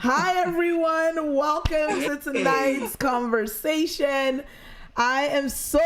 Hi, everyone. Welcome to tonight's conversation. I am so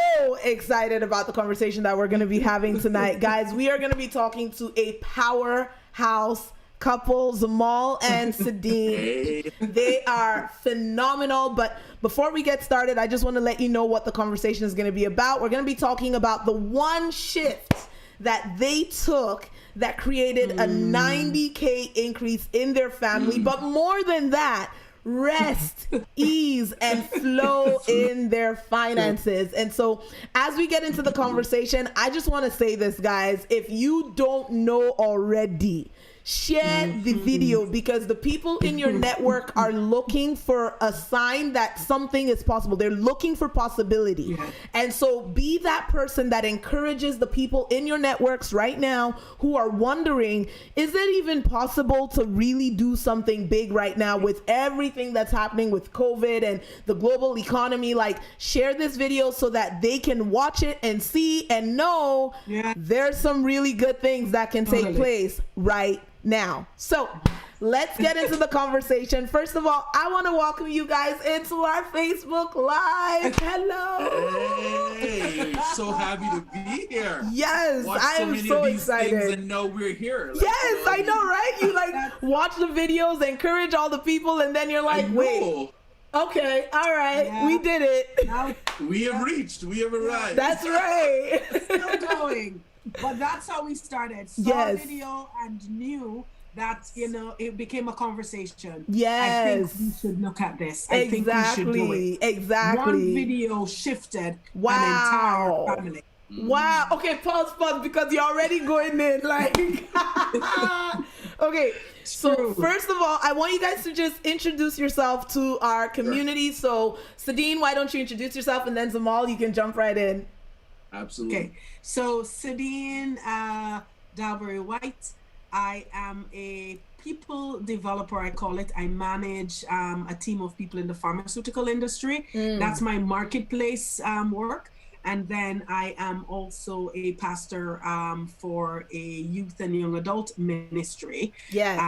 excited about the conversation that we're going to be having tonight. Guys, we are going to be talking to a powerhouse couple, Zamal and Sadine. They are phenomenal. But before we get started, I just want to let you know what the conversation is going to be about. We're going to be talking about the one shift that they took that created a 90K increase in their family. But more than that, rest, ease, and flow in their finances. And so as we get into the conversation, I just want to say this, guys. If you don't know already, share the video, because the people in your network are looking for a sign that something is possible. They're looking for possibility. And so be that person that encourages the people in your networks right now who are wondering, is it even possible to really do something big right now with everything that's happening with COVID and the global economy? Like, share this video so that they can watch it and see and know there's some really good things that can take place right now. So let's get into the conversation. First of all, I want to welcome you guys into our Facebook Live. Hello. Hey, so happy to be here. Yes, I am so excited. And know we're here. Like, yes, I know, right? You like watch the videos, encourage all the people, and then you're like, wait. Okay, all right, we did it. Now, we have reached. We have arrived. That's right. Still going. But that's how we started. Saw a video and knew that, you know, it became a conversation. Yes. I think we should look at this. I think we should do it. Exactly. One video shifted an entire family. Wow. Okay, pause, because you're already going in like. Okay. So first of all, I want you guys to just introduce yourself to our community. So Sadine, why don't you introduce yourself, and then Zamal, you can jump right in. Absolutely. Okay, so Sadine Whyte. I am a people developer, I call it. I manage a team of people in the pharmaceutical industry. That's my marketplace work. And then I am also a pastor for a youth and young adult ministry. Yes.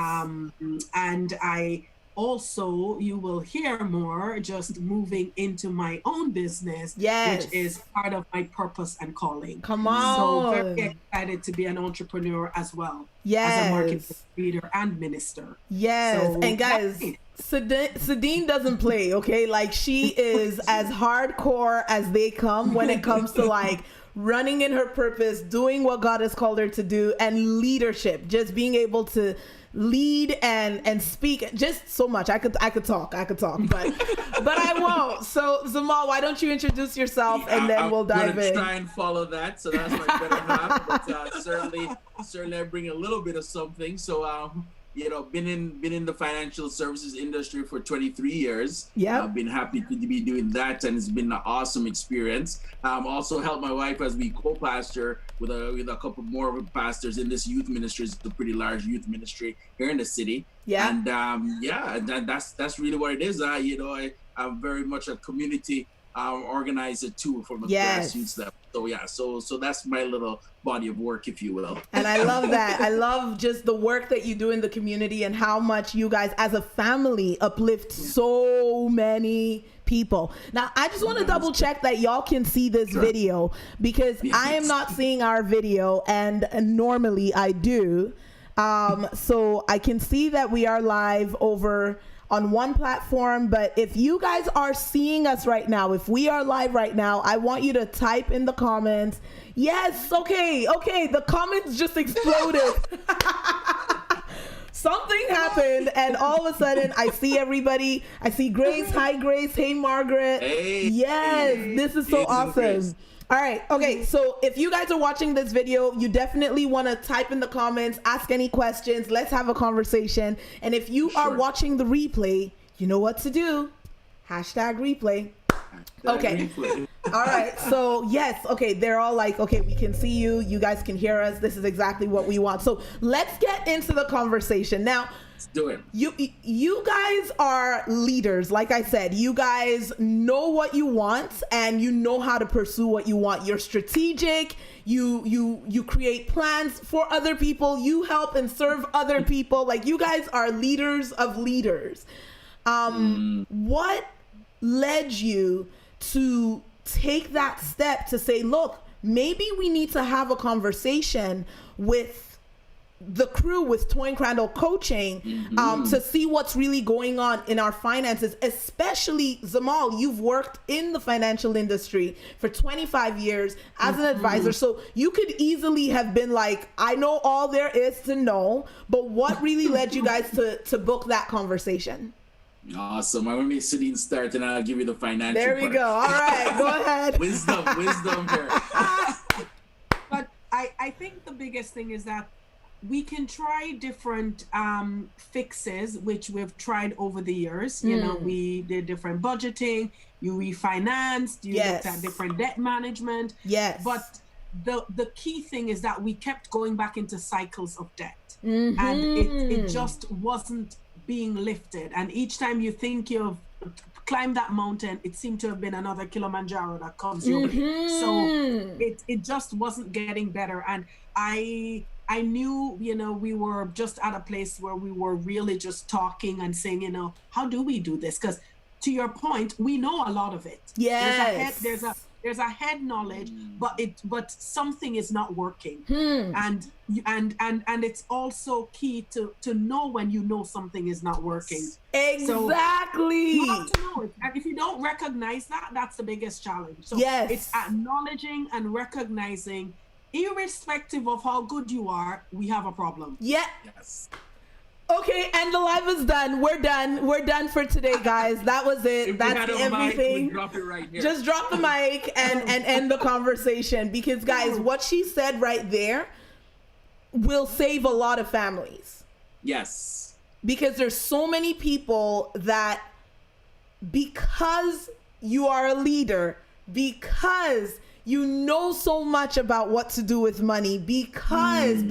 And I also, you will hear more, just moving into my own business, which is part of my purpose and calling. Come on. So very excited to be an entrepreneur as well. Yes. As a market leader and minister. Yes. So, and guys, Sadine doesn't play, okay? Like, she is as hardcore as they come when it comes to like running in her purpose, doing what God has called her to do, and leadership, just being able to lead and speak, just so much. I could talk, but I won't. So Zamal, why don't you introduce yourself, and then we'll dive in. I'm gonna try and follow that, so that's my better half. But certainly I bring a little bit of something. So you know, been in the financial services industry for 23 years. Yeah, I've been happy to be doing that, and it's been an awesome experience. Also helped my wife as we co-pastor with a couple more pastors in this youth ministry. It's a pretty large youth ministry here in the city. Yeah, and that's really what it is. You know, I'm very much a community organizer too from the grassroots level. So so that's my little body of work, if you will. And I love that. I love just the work that you do in the community and how much you guys as a family uplift so many people. Now, I just want to double check that y'all can see this video, because I am not seeing our video, and normally I do. So I can see that we are live over on one platform, but if you guys are seeing us right now, if we are live right now, I want you to type in the comments. Yes, okay, the comments just exploded. Something happened, and all of a sudden I see everybody. I see Grace. Hi, Grace. Hey, Margaret. Hey. Yes, this is so awesome. Grace. All right. Okay. So if you guys are watching this video, you definitely want to type in the comments, ask any questions. Let's have a conversation. And if you are watching the replay, you know what to do. #replay. Okay. All right. So yes. Okay. They're all like, okay, we can see you. You guys can hear us. This is exactly what we want. So let's get into the conversation. Now, Let's do it. You guys are leaders. Like I said, you guys know what you want and you know how to pursue what you want. You're strategic. You create plans for other people. You help and serve other people. Like, you guys are leaders of leaders. What led you to take that step to say, look, maybe we need to have a conversation with the crew, with Toyin Crandell Coaching, to see what's really going on in our finances, especially Zamal, you've worked in the financial industry for 25 years as an advisor. So you could easily have been like, I know all there is to know, but what really led you guys to book that conversation? Awesome. I'm going to make Sadine start and I'll give you the financial There we part. go. All right, go ahead. Wisdom here. But I think the biggest thing is that we can try different fixes, which we've tried over the years. You know, we did different budgeting, you refinanced, you looked at different debt management. Yes. But the key thing is that we kept going back into cycles of debt. And it just wasn't being lifted. And each time you think you've climbed that mountain, it seemed to have been another Kilimanjaro that comes your way. So it just wasn't getting better. And I knew, you know, we were just at a place where we were really just talking and saying, you know, how do we do this? Because to your point, we know a lot of it. Yes. There's a head knowledge, but something is not working. And it's also key to know when you know something is not working. Exactly. So you have to know it. And if you don't recognize that, that's the biggest challenge. So it's acknowledging and recognizing, irrespective of how good you are, we have a problem. Yeah. Yes. Okay, and the live is done. We're done for today, guys. That was it. That's everything. Mic, drop it right here. Just drop the mic and end the conversation, because guys, what she said right there will save a lot of families. Yes. Because there's so many people that, because you are a leader, because you know so much about what to do with money, because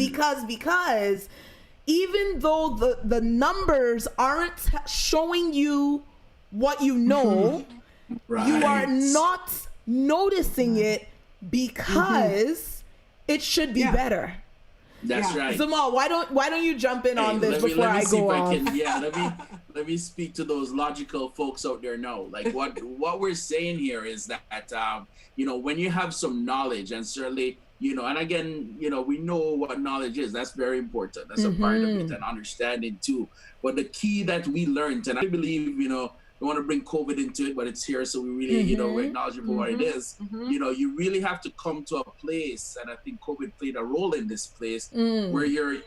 even though the numbers aren't showing you what you know, you are not noticing it because it should be better. That's right. Zamal, why don't you jump in on this before I go on? Let me speak to those logical folks out there now. Like, what we're saying here is that you know, when you have some knowledge, and certainly, you know, and again, you know, we know what knowledge is. That's very important. That's a part of it, and understanding too. But the key that we learned, and I believe, you know, we want to bring COVID into it, but it's here, so we really, you know, acknowledge it for what it is. You know, you really have to come to a place, and I think COVID played a role in this place, where you're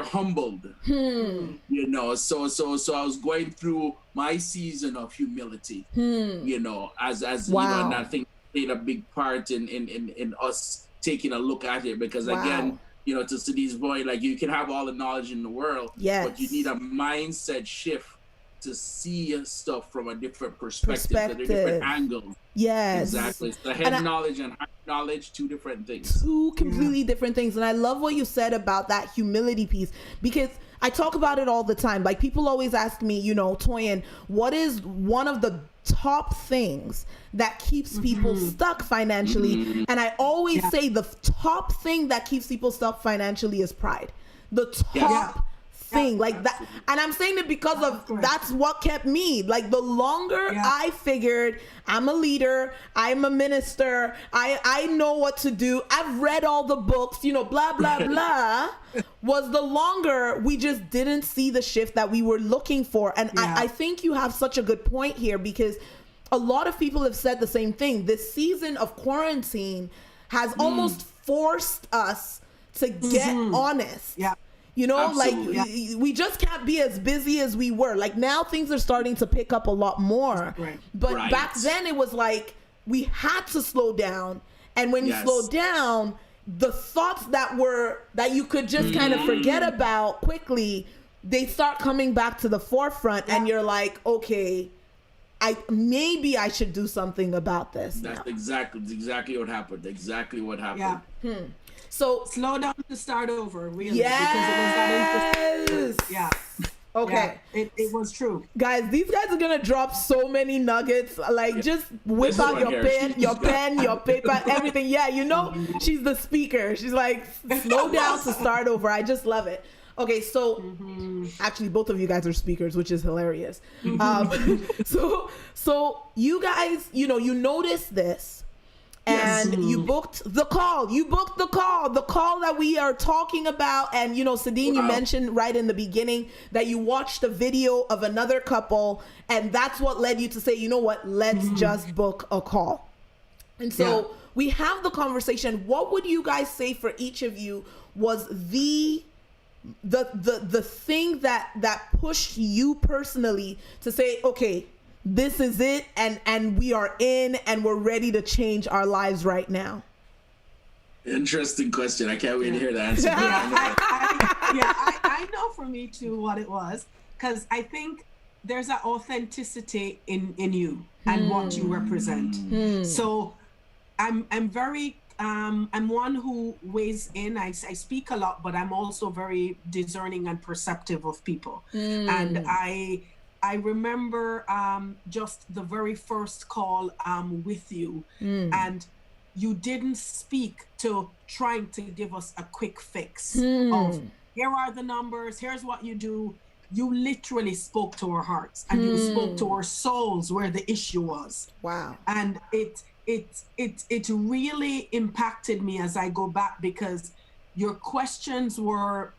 humbled. You know, so I was going through my season of humility. You know, as you know, and I think played a big part in us taking a look at it, because again, you know, to Sadine's point, like, you can have all the knowledge in the world, but you need a mindset shift to see stuff from a different perspective. A different angle. Yes, exactly. So head knowledge and heart knowledge, two different things. Two completely different things. And I love what you said about that humility piece, because I talk about it all the time. Like, people always ask me, you know, Toyin, what is one of the top things that keeps people stuck financially? And I always say the top thing that keeps people stuck financially is pride. The top thing, like that. And I'm saying it because of that's what kept me. Like, the longer I figured I'm a leader, I'm a minister, I know what to do, I've read all the books, you know, blah blah blah, was the longer we just didn't see the shift that we were looking for. And I think you have such a good point here, because a lot of people have said the same thing. This season of quarantine has almost forced us to get honest. You know, like, we just can't be as busy as we were. Like, now things are starting to pick up a lot more. But back then it was like we had to slow down. And when you slow down, the thoughts that you could just kind of forget about quickly, they start coming back to the forefront. And you're like, okay, maybe I should do something about this. That's exactly what happened. Exactly what happened. So slow down to start over, really. Yes. Because it was that interesting. Okay. Yeah, it was true. Guys, these guys are gonna drop so many nuggets. Like, just whip out your pen, your paper, everything. Yeah, you know, she's the speaker. She's like, slow down to start over. I just love it. Okay, so actually, both of you guys are speakers, which is hilarious. So you guys, you know, you noticed this. And you booked the call. You booked the call that we are talking about. And, you know, Sadine, you mentioned right in the beginning that you watched a video of another couple. And that's what led you to say, you know what, let's just book a call. And so we have the conversation. What would you guys say for each of you was the thing that pushed you personally to say, okay, this is it, and we are in, and we're ready to change our lives right now? Interesting question. I can't wait to hear the answer. I know for me too what it was, because I think there's an authenticity in you and what you represent. So I'm very I'm one who weighs in. I speak a lot, but I'm also very discerning and perceptive of people. And I remember just the very first call with you, and you didn't speak to trying to give us a quick fix of, here are the numbers, here's what you do. You literally spoke to our hearts, and you spoke to our souls where the issue was. Wow. And it really impacted me as I go back, because your questions were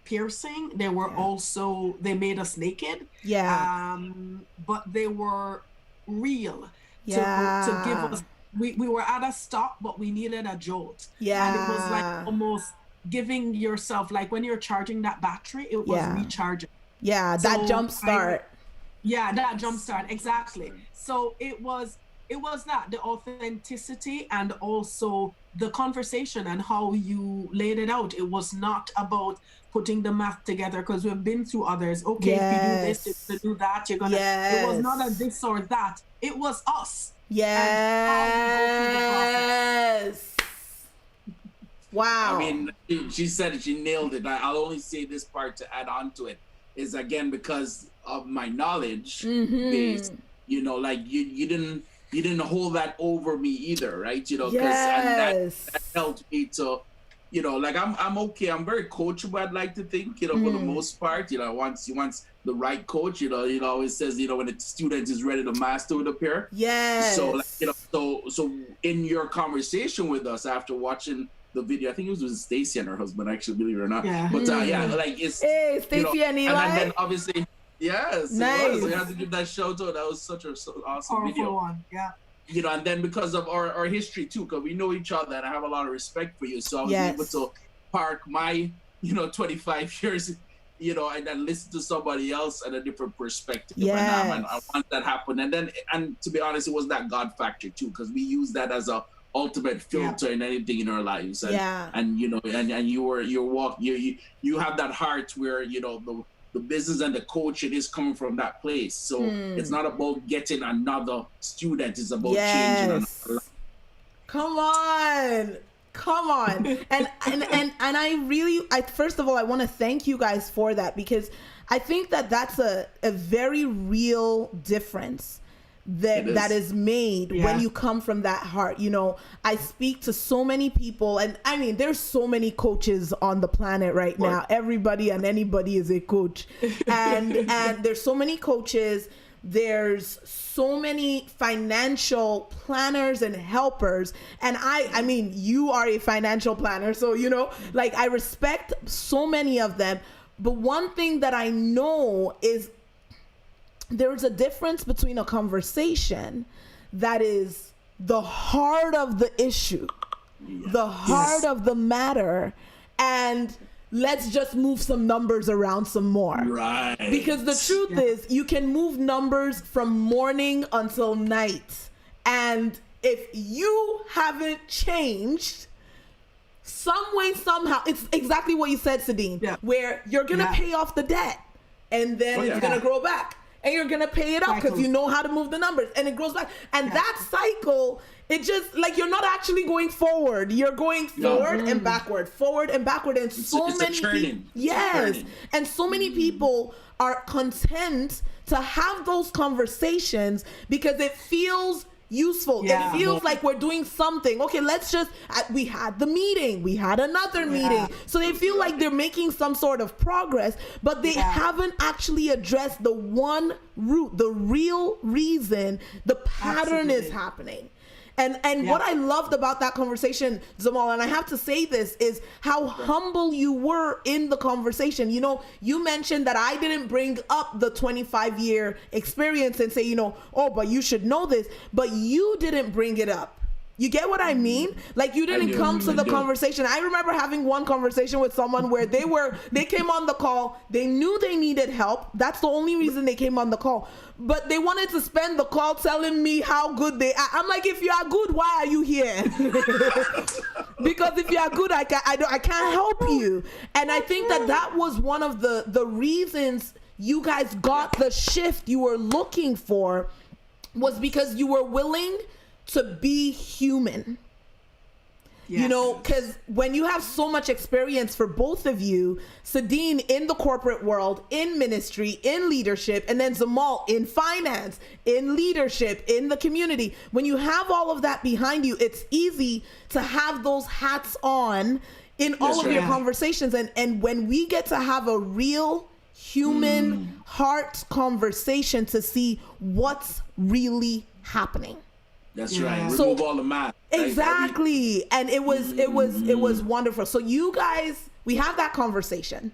piercing. They were also, they made us naked. But they were real to give us, we were at a stop, but we needed a jolt. And it was like almost giving yourself, like when you're charging that battery, it was recharging. That jump start. That jump start, exactly. So it was that, the authenticity, and also the conversation and how you laid it out. It was not about putting the math together, because we've been through others. Okay, if you do this, if you do that, you're gonna. It was not a this or that. It was us. Wow. I mean, she said it. She nailed it. I'll only say this part to add on to it is, again, because of my knowledge base. You know, like you didn't hold that over me either, right? You know, because that helped me to, you know, like I'm okay. I'm very coachable, I'd like to think, you know, for the most part. You know, once the right coach, you know, always says, you know, when the student is ready to master with a pair. So, like, you know, so in your conversation with us after watching the video, I think it was with Stacy and her husband, actually, believe it or not. But like it's, Stacy and Eli. And then obviously, yes, nice. It was. We have to give that shout out. That was such an awesome video. One. You know, and then because of our history too, because we know each other, and I have a lot of respect for you, so I was able to park my, you know, 25 years, you know, and then listen to somebody else at a different perspective. And I want that happen. And to be honest, it was that God factor too, because we use that as a ultimate filter in anything in our lives. And you know, and you have that heart where, you know, the business and the coaching is coming from that place. So it's not about getting another student, it's about changing another life. Come on. And I first of all, I want to thank you guys for that, because I think that that's a very real difference that is made when you come from that heart. You know, I speak to so many people, and I mean, there's so many coaches on the planet right now. Everybody and anybody is a coach. And there's so many coaches. There's so many financial planners and helpers. And I mean, you are a financial planner. So, you know, like, I respect so many of them. But one thing that I know is there's a difference between a conversation that is the heart of the issue, the heart of the matter, and let's just move some numbers around some more. Right. Because the truth is, you can move numbers from morning until night. And if you haven't changed, some way, somehow, it's exactly what you said, Sadine, where you're going to pay off the debt, and then it's going to grow back. and you're gonna pay it up because you know how to move the numbers, and it grows back. And that cycle, it just like you're not actually going forward. You're going forward and backward, and so many people, and so many people are content to have those conversations because it feels useful. It feels like we're doing something. Okay, let's just, we had the meeting, we had another meeting. So they feel like they're making some sort of progress, but they haven't actually addressed the one root, the real reason the pattern is happening. And what I loved about that conversation, Zamal, and I have to say this, is how humble you were in the conversation. You know, you mentioned that I didn't bring up the 25-year experience and say, you know, oh, but you should know this, but you didn't bring it up. You get what I mean? Like you didn't come to the conversation. I remember having one conversation with someone where they came on the call. They knew they needed help. That's the only reason they came on the call. But they wanted to spend the call telling me how good they are. I'm like, if you are good, why are you here? Because if you are good, I can't help you. And I think that was one of the reasons you guys got the shift you were looking for, was because you were willing to be human. You know, because when you have so much experience for both of you, Sadine in the corporate world, in ministry, in leadership, and then Zamal in finance, in leadership, in the community, when you have all of that behind you, it's easy to have those hats on in all of your conversations. And when we get to have a real human heart conversation to see what's really happening. That's right. Remove all the math. Exactly. And it was wonderful. So you guys, we have that conversation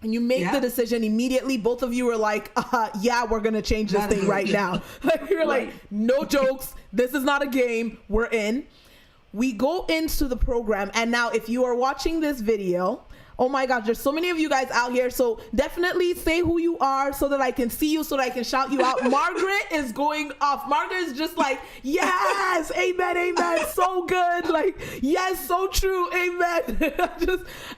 and you make the decision immediately. Both of you were like, we're going to change this thing right now. Like you're like, no jokes. This is not a game. We're in. We go into the program. And now if you are watching this video, oh my gosh, there's so many of you guys out here. So definitely say who you are so that I can see you, so that I can shout you out. Margaret is going off. Margaret is just like, yes, amen, amen. So good. Like, yes, so true. Amen.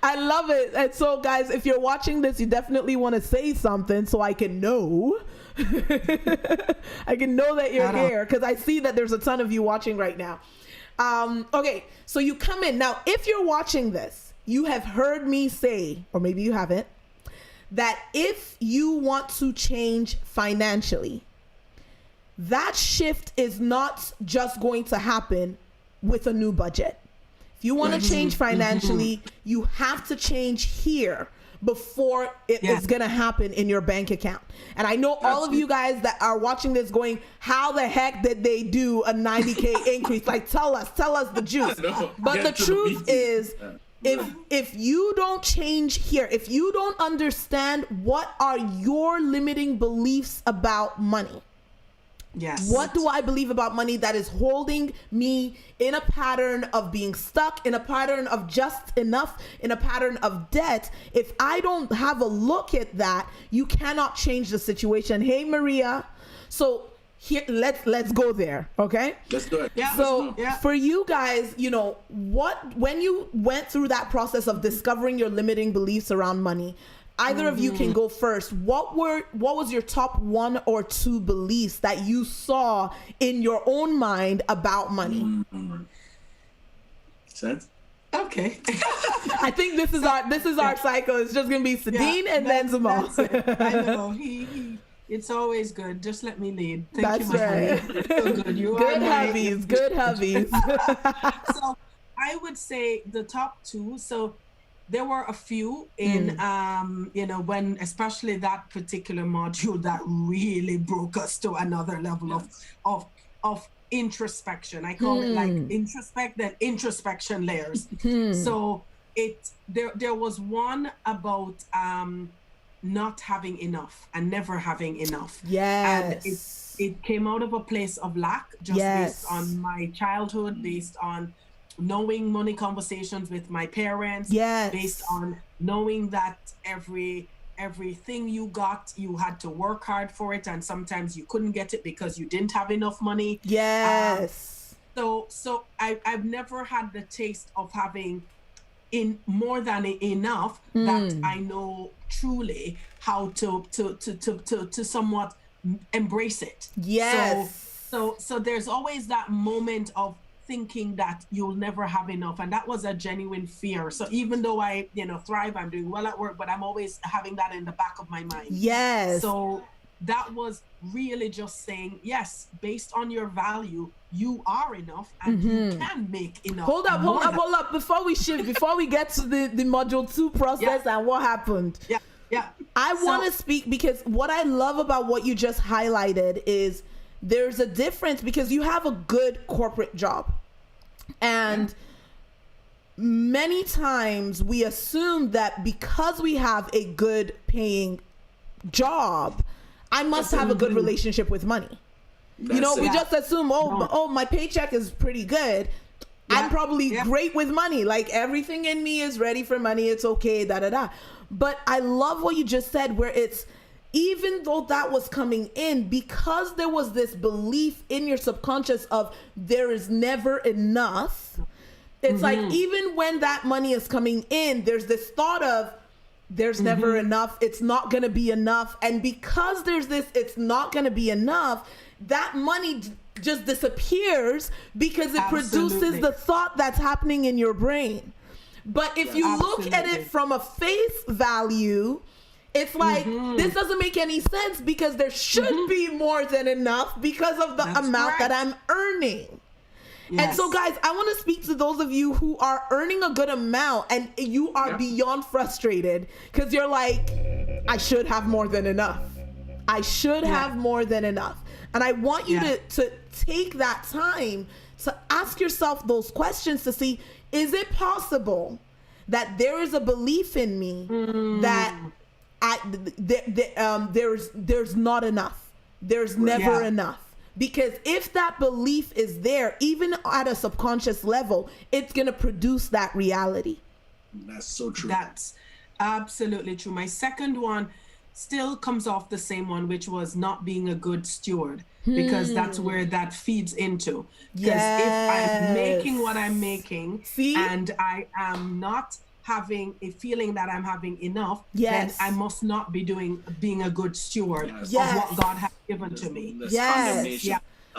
I love it. And so guys, if you're watching this, you definitely want to say something so I can know. I can know that you're here, because I see that there's a ton of you watching right now. Okay, so you come in. Now, if you're watching this, you have heard me say, or maybe you haven't, that if you want to change financially, that shift is not just going to happen with a new budget. If you want to change financially, you have to change here before it is going to happen in your bank account. And I know all of you guys that are watching this going, how the heck did they do a 90K increase? Like, tell us the juice. But the truth is, if you don't change here, if you don't understand what are your limiting beliefs about money, what do I believe about money that is holding me in a pattern of being stuck, in a pattern of just enough, in a pattern of debt, if I don't have a look at that, you cannot change the situation. Hey, Maria. So here, let's go there, okay? Let's do it. So for you guys, you know, when you went through that process of discovering your limiting beliefs around money, either of you can go first. What was your top 1 or 2 beliefs that you saw in your own mind about money? Sense? Okay. I think this is our cycle. It's just gonna be Sadine and then Zamal. I know. It's always good. Just let me lead. Thank you, right. So good. You good are hubbies. Good hubbies. So I would say the top 2. So there were a few in, you know, when especially that particular module that really broke us to another level of introspection. I call it like introspection layers. So there was one about not having enough and never having enough. Yes. And it came out of a place of lack, just based on my childhood, based on knowing money conversations with my parents, based on knowing that everything you got, you had to work hard for it, and sometimes you couldn't get it because you didn't have enough money. So I've never had the taste of having in more than enough that I know truly how to somewhat embrace it. Yes. So there's always that moment of thinking that you'll never have enough, and that was a genuine fear. So even though I thrive, I'm doing well at work, but I'm always having that in the back of my mind. Yes. So that was really just saying, yes, based on your value, you are enough, and you can make enough. Hold up. Before we get to the module 2 process and what happened. Yeah. I want to speak, because what I love about what you just highlighted is there's a difference, because you have a good corporate job. And many times we assume that because we have a good paying job, I must have a good relationship with money. We just assume, my paycheck is pretty good. I'm probably great with money. Like, everything in me is ready for money. It's okay, But I love what you just said, where it's, even though that was coming in, because there was this belief in your subconscious of there is never enough, it's like, even when that money is coming in, there's this thought of there's never enough, it's not going to be enough. And because there's this, it's not going to be enough, that money just disappears because it produces the thought that's happening in your brain. But if you look at it from a face value, it's like, this doesn't make any sense, because there should be more than enough because of the amount that I'm earning. Yes. And so, guys, I want to speak to those of you who are earning a good amount and you are beyond frustrated because you're like, I should have more than enough. I should have more than enough. And I want you to take that time to ask yourself those questions to see, is it possible that there is a belief in me that there's not enough. There's never enough. Because if that belief is there, even at a subconscious level, it's going to produce that reality. That's so true. That's absolutely true. My second one still comes off the same one, which was not being a good steward, because that's where that feeds into. Because if I'm making what I'm making and I am not having a feeling that I'm having enough, then I must not be being a good steward of what God has given to me.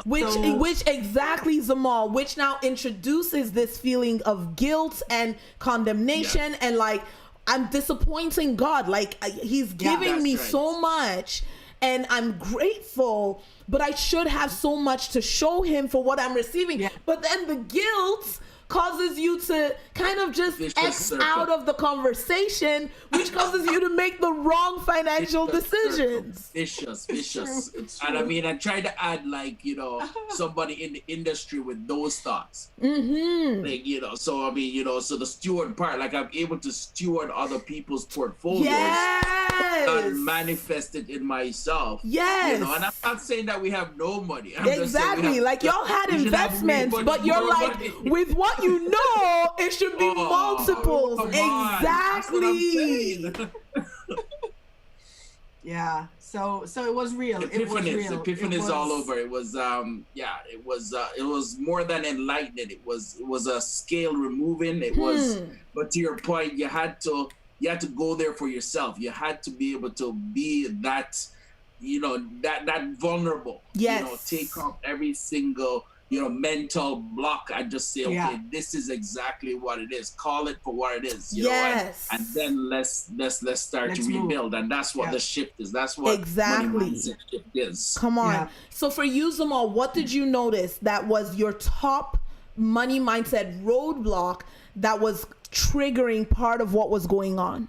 Which exactly, Zamal, which now introduces this feeling of guilt and condemnation and like, I'm disappointing God. Like, he's giving me so much and I'm grateful, but I should have so much to show him for what I'm receiving. But then the guilt causes you to kind of just X out of the conversation, which causes you to make the wrong financial decisions. Vicious. And I mean, I try to add, like, somebody in the industry with those thoughts. Like, so I mean, so the steward part, like, I'm able to steward other people's portfolios. And manifest it in myself. And I'm not saying that we have no money. I'm just saying like, y'all had investments, but you're like, with what you know, it should be multiples. Exactly. So it was real. Epiphanies all over. It was it was more than enlightening. It was a scale removing. It was, but to your point, you had to go there for yourself. You had to be able to be that, that vulnerable. Take off every single mental block and just say, okay, this is exactly what it is. Call it for what it is. And then let's start to rebuild. And that's what the shift is. That's what money mindset shift is. Come on. So for you, Zamal, what did you notice that was your top money mindset roadblock that was triggering part of what was going on?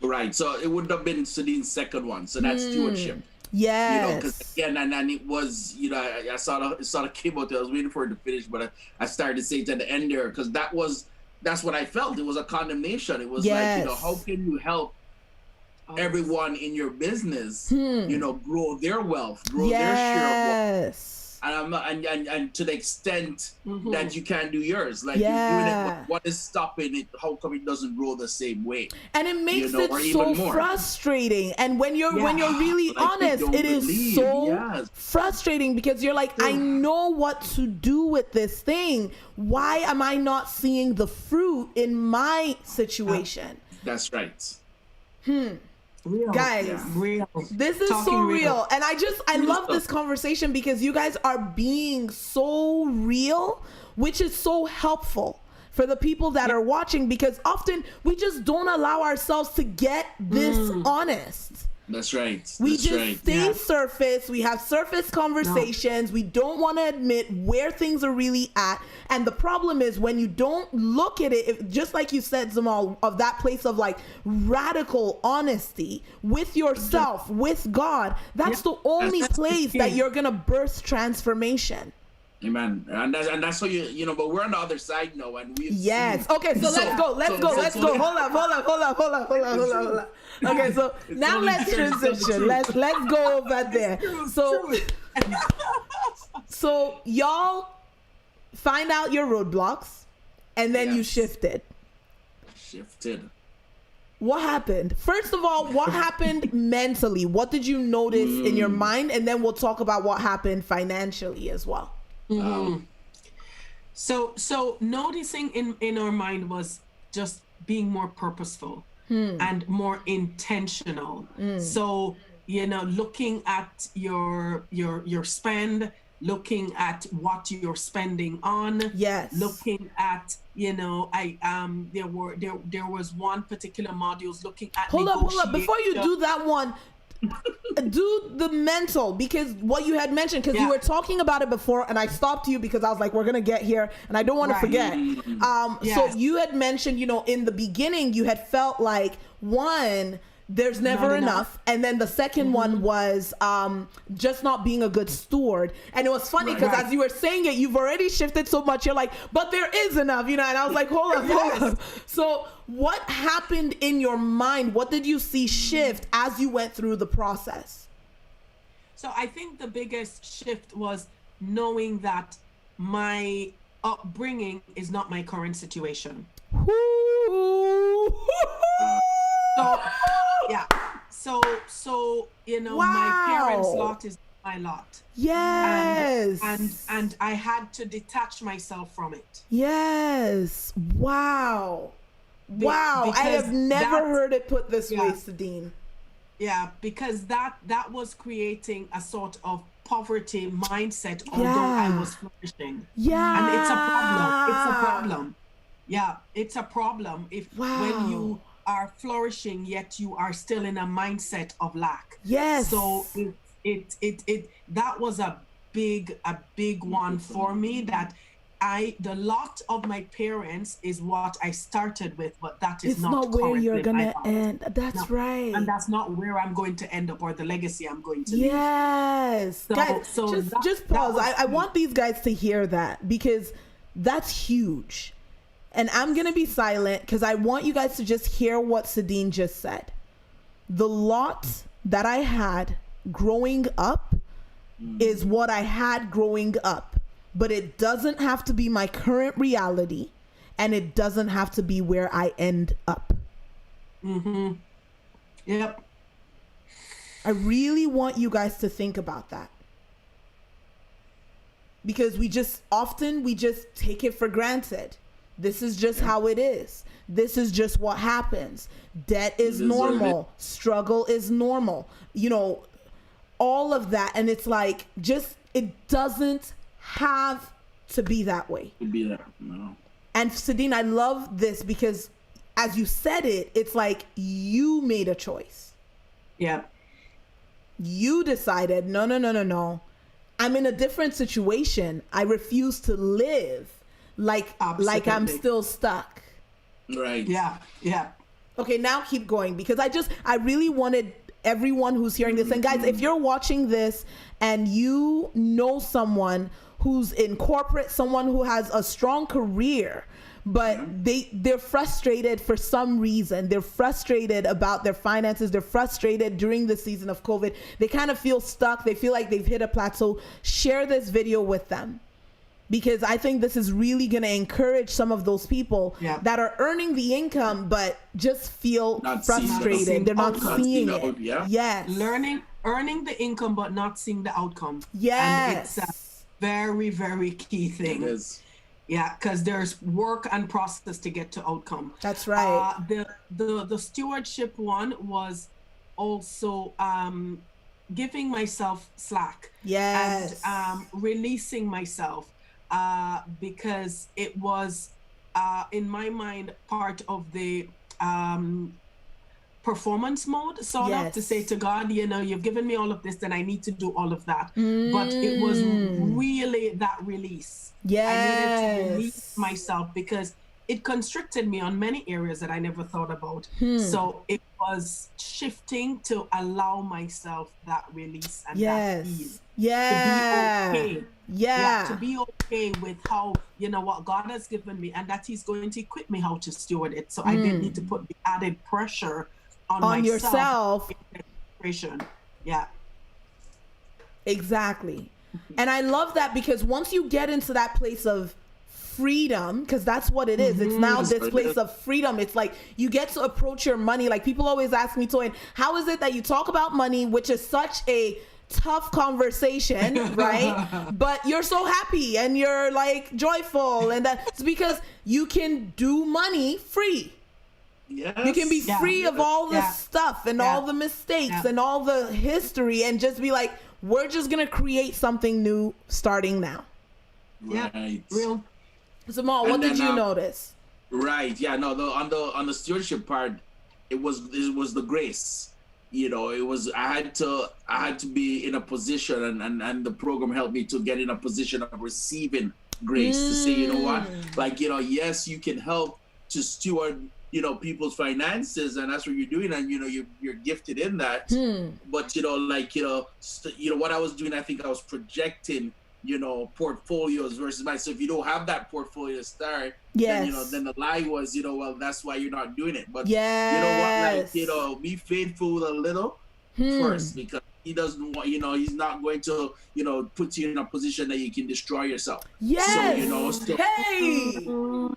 Right. So it would have been Sadine's second one. So that's stewardship. Because again, and it was, I saw the came out there. I was waiting for it to finish, but I started to say it at the end there, because that's what I felt. It was a condemnation. It was like, how can you help everyone in your business, grow their wealth, grow their share of wealth? And I'm not, and to the extent that you can't do yours, like you're doing it, what is stopping it? How come it doesn't grow the same way? And it makes it so frustrating. And when you're really honest, it is so frustrating, because you're like, I know what to do with this thing. Why am I not seeing the fruit in my situation? That's right. Real. Guys, Yeah. Real. this is Talking so real. And I love this conversation because you guys are being so real, which is so helpful for the people that are watching, because often we just don't allow ourselves to get this honest. That's right. We That's just right. stay surface. We have surface conversations. We don't want to admit where things are really at. And the problem is when you don't look at it, just like you said, Zamal, of that place of like radical honesty with yourself, with God, that's the only place that you're going to birth transformation. Amen. And that's how you know, but we're on the other side now, and we Okay, so let's go. Let's go. Hold up. Okay, so now let's transition. Let's go over there. So y'all find out your roadblocks, and then you shifted. What happened? First of all, what happened mentally? What did you notice in your mind? And then we'll talk about what happened financially as well. So noticing in our mind was just being more purposeful and more intentional. So, you know, looking at your spend, looking at what you're spending on. Yes. Looking at, you know, there was one particular modules looking at Hold up. Before you do that one, do the mental, because what you had mentioned, because you were talking about it before and I stopped you because I was like, we're gonna get here and I don't want to forget. So you had mentioned, you know, in the beginning you had felt like, one, there's never enough, and then the second one was just not being a good steward. And it was funny because as you were saying it, you've already shifted so much, you're like, but there is enough, you know. And I was like, hold up. So what happened in your mind? What did you see shift as you went through the process? So I think the biggest shift was knowing that my upbringing is not my current situation. So you know, my parents' lot is my lot. Yes. And I had to detach myself from it. Yes. Wow. I have never heard it put this way, Sadine. Yeah, because that was creating a sort of poverty mindset, although I was flourishing. Yeah. And it's a problem. Yeah, it's a problem when you are flourishing yet you are still in a mindset of lack. Yes. So it that was a big one for me, that the lot of my parents is what I started with, but that is not where you're gonna end. That's right. And that's not where I'm going to end up, or the legacy I'm going to leave. Yes. Guys, just pause. I want these guys to hear that, because that's huge. And I'm going to be silent because I want you guys to just hear what Sadine just said. The lot that I had growing up is what I had growing up, but it doesn't have to be my current reality, and it doesn't have to be where I end up. Yep. I really want you guys to think about that, because we just take it for granted. This is just how it is. This is just what happens. Debt is normal. Struggle is normal. You know, all of that. And it's like, it doesn't have to be that way. No. And Sadine, I love this because as you said it, it's like you made a choice. Yeah. You decided, no. I'm in a different situation. I refuse to live like I'm still stuck. Right. Yeah. Okay, now keep going, because I really wanted everyone who's hearing this, and guys, if you're watching this and you know someone who's in corporate, someone who has a strong career, but they're frustrated for some reason. They're frustrated about their finances. They're frustrated during the season of COVID. They kind of feel stuck. They feel like they've hit a plateau. Share this video with them, because I think this is really going to encourage some of those people that are earning the income but just feel frustrated. They're not seeing it. Yes. Earning the income but not seeing the outcome. Yes. And it's a very, very key thing. It is. Yeah, because there's work and process to get to outcome. That's right. The stewardship one was also giving myself slack. Yes. And releasing myself, because it was, in my mind, part of the performance mode, sort of, to say to God, you know, you've given me all of this, then I need to do all of that. But it was really that release. Yes. I needed to release myself because it constricted me on many areas that I never thought about. So it was shifting to allow myself that release and that ease. Yeah. To be okay. Yeah. To be okay with how, you know, what God has given me, and that He's going to equip me how to steward it. So I didn't need to put the added pressure on yourself. Yeah. Exactly. And I love that, because once you get into that place of freedom, because that's what it is. It's now this place of freedom. It's like you get to approach your money. Like, people always ask me, Toyin, how is it that you talk about money, which is such a tough conversation, right? But you're so happy and you're like joyful, and that's because you can do money free. Yes. You can be free of all the stuff and all the mistakes and all the history, and just be like, we're just gonna create something new starting now. Right. Real. Zamal, what did you notice? Right. Yeah. No. On the stewardship part, it was the grace. You know, it was I had to be in a position, and the program helped me to get in a position of receiving grace, to say, you know what, like, you know, yes, you can help to steward, you know, people's finances, and that's what you're doing, and you know, you're gifted in that. But you know, like, you know, what I was doing, I think I was projecting, you know, portfolios versus mine. So if you don't have that portfolio to start, then, you know, then the lie was, you know, well, that's why you're not doing it. But you know what, like, you know, be faithful with a little first, because He doesn't want, you know, He's not going to, you know, put you in a position that you can destroy yourself. Yes. So, you know,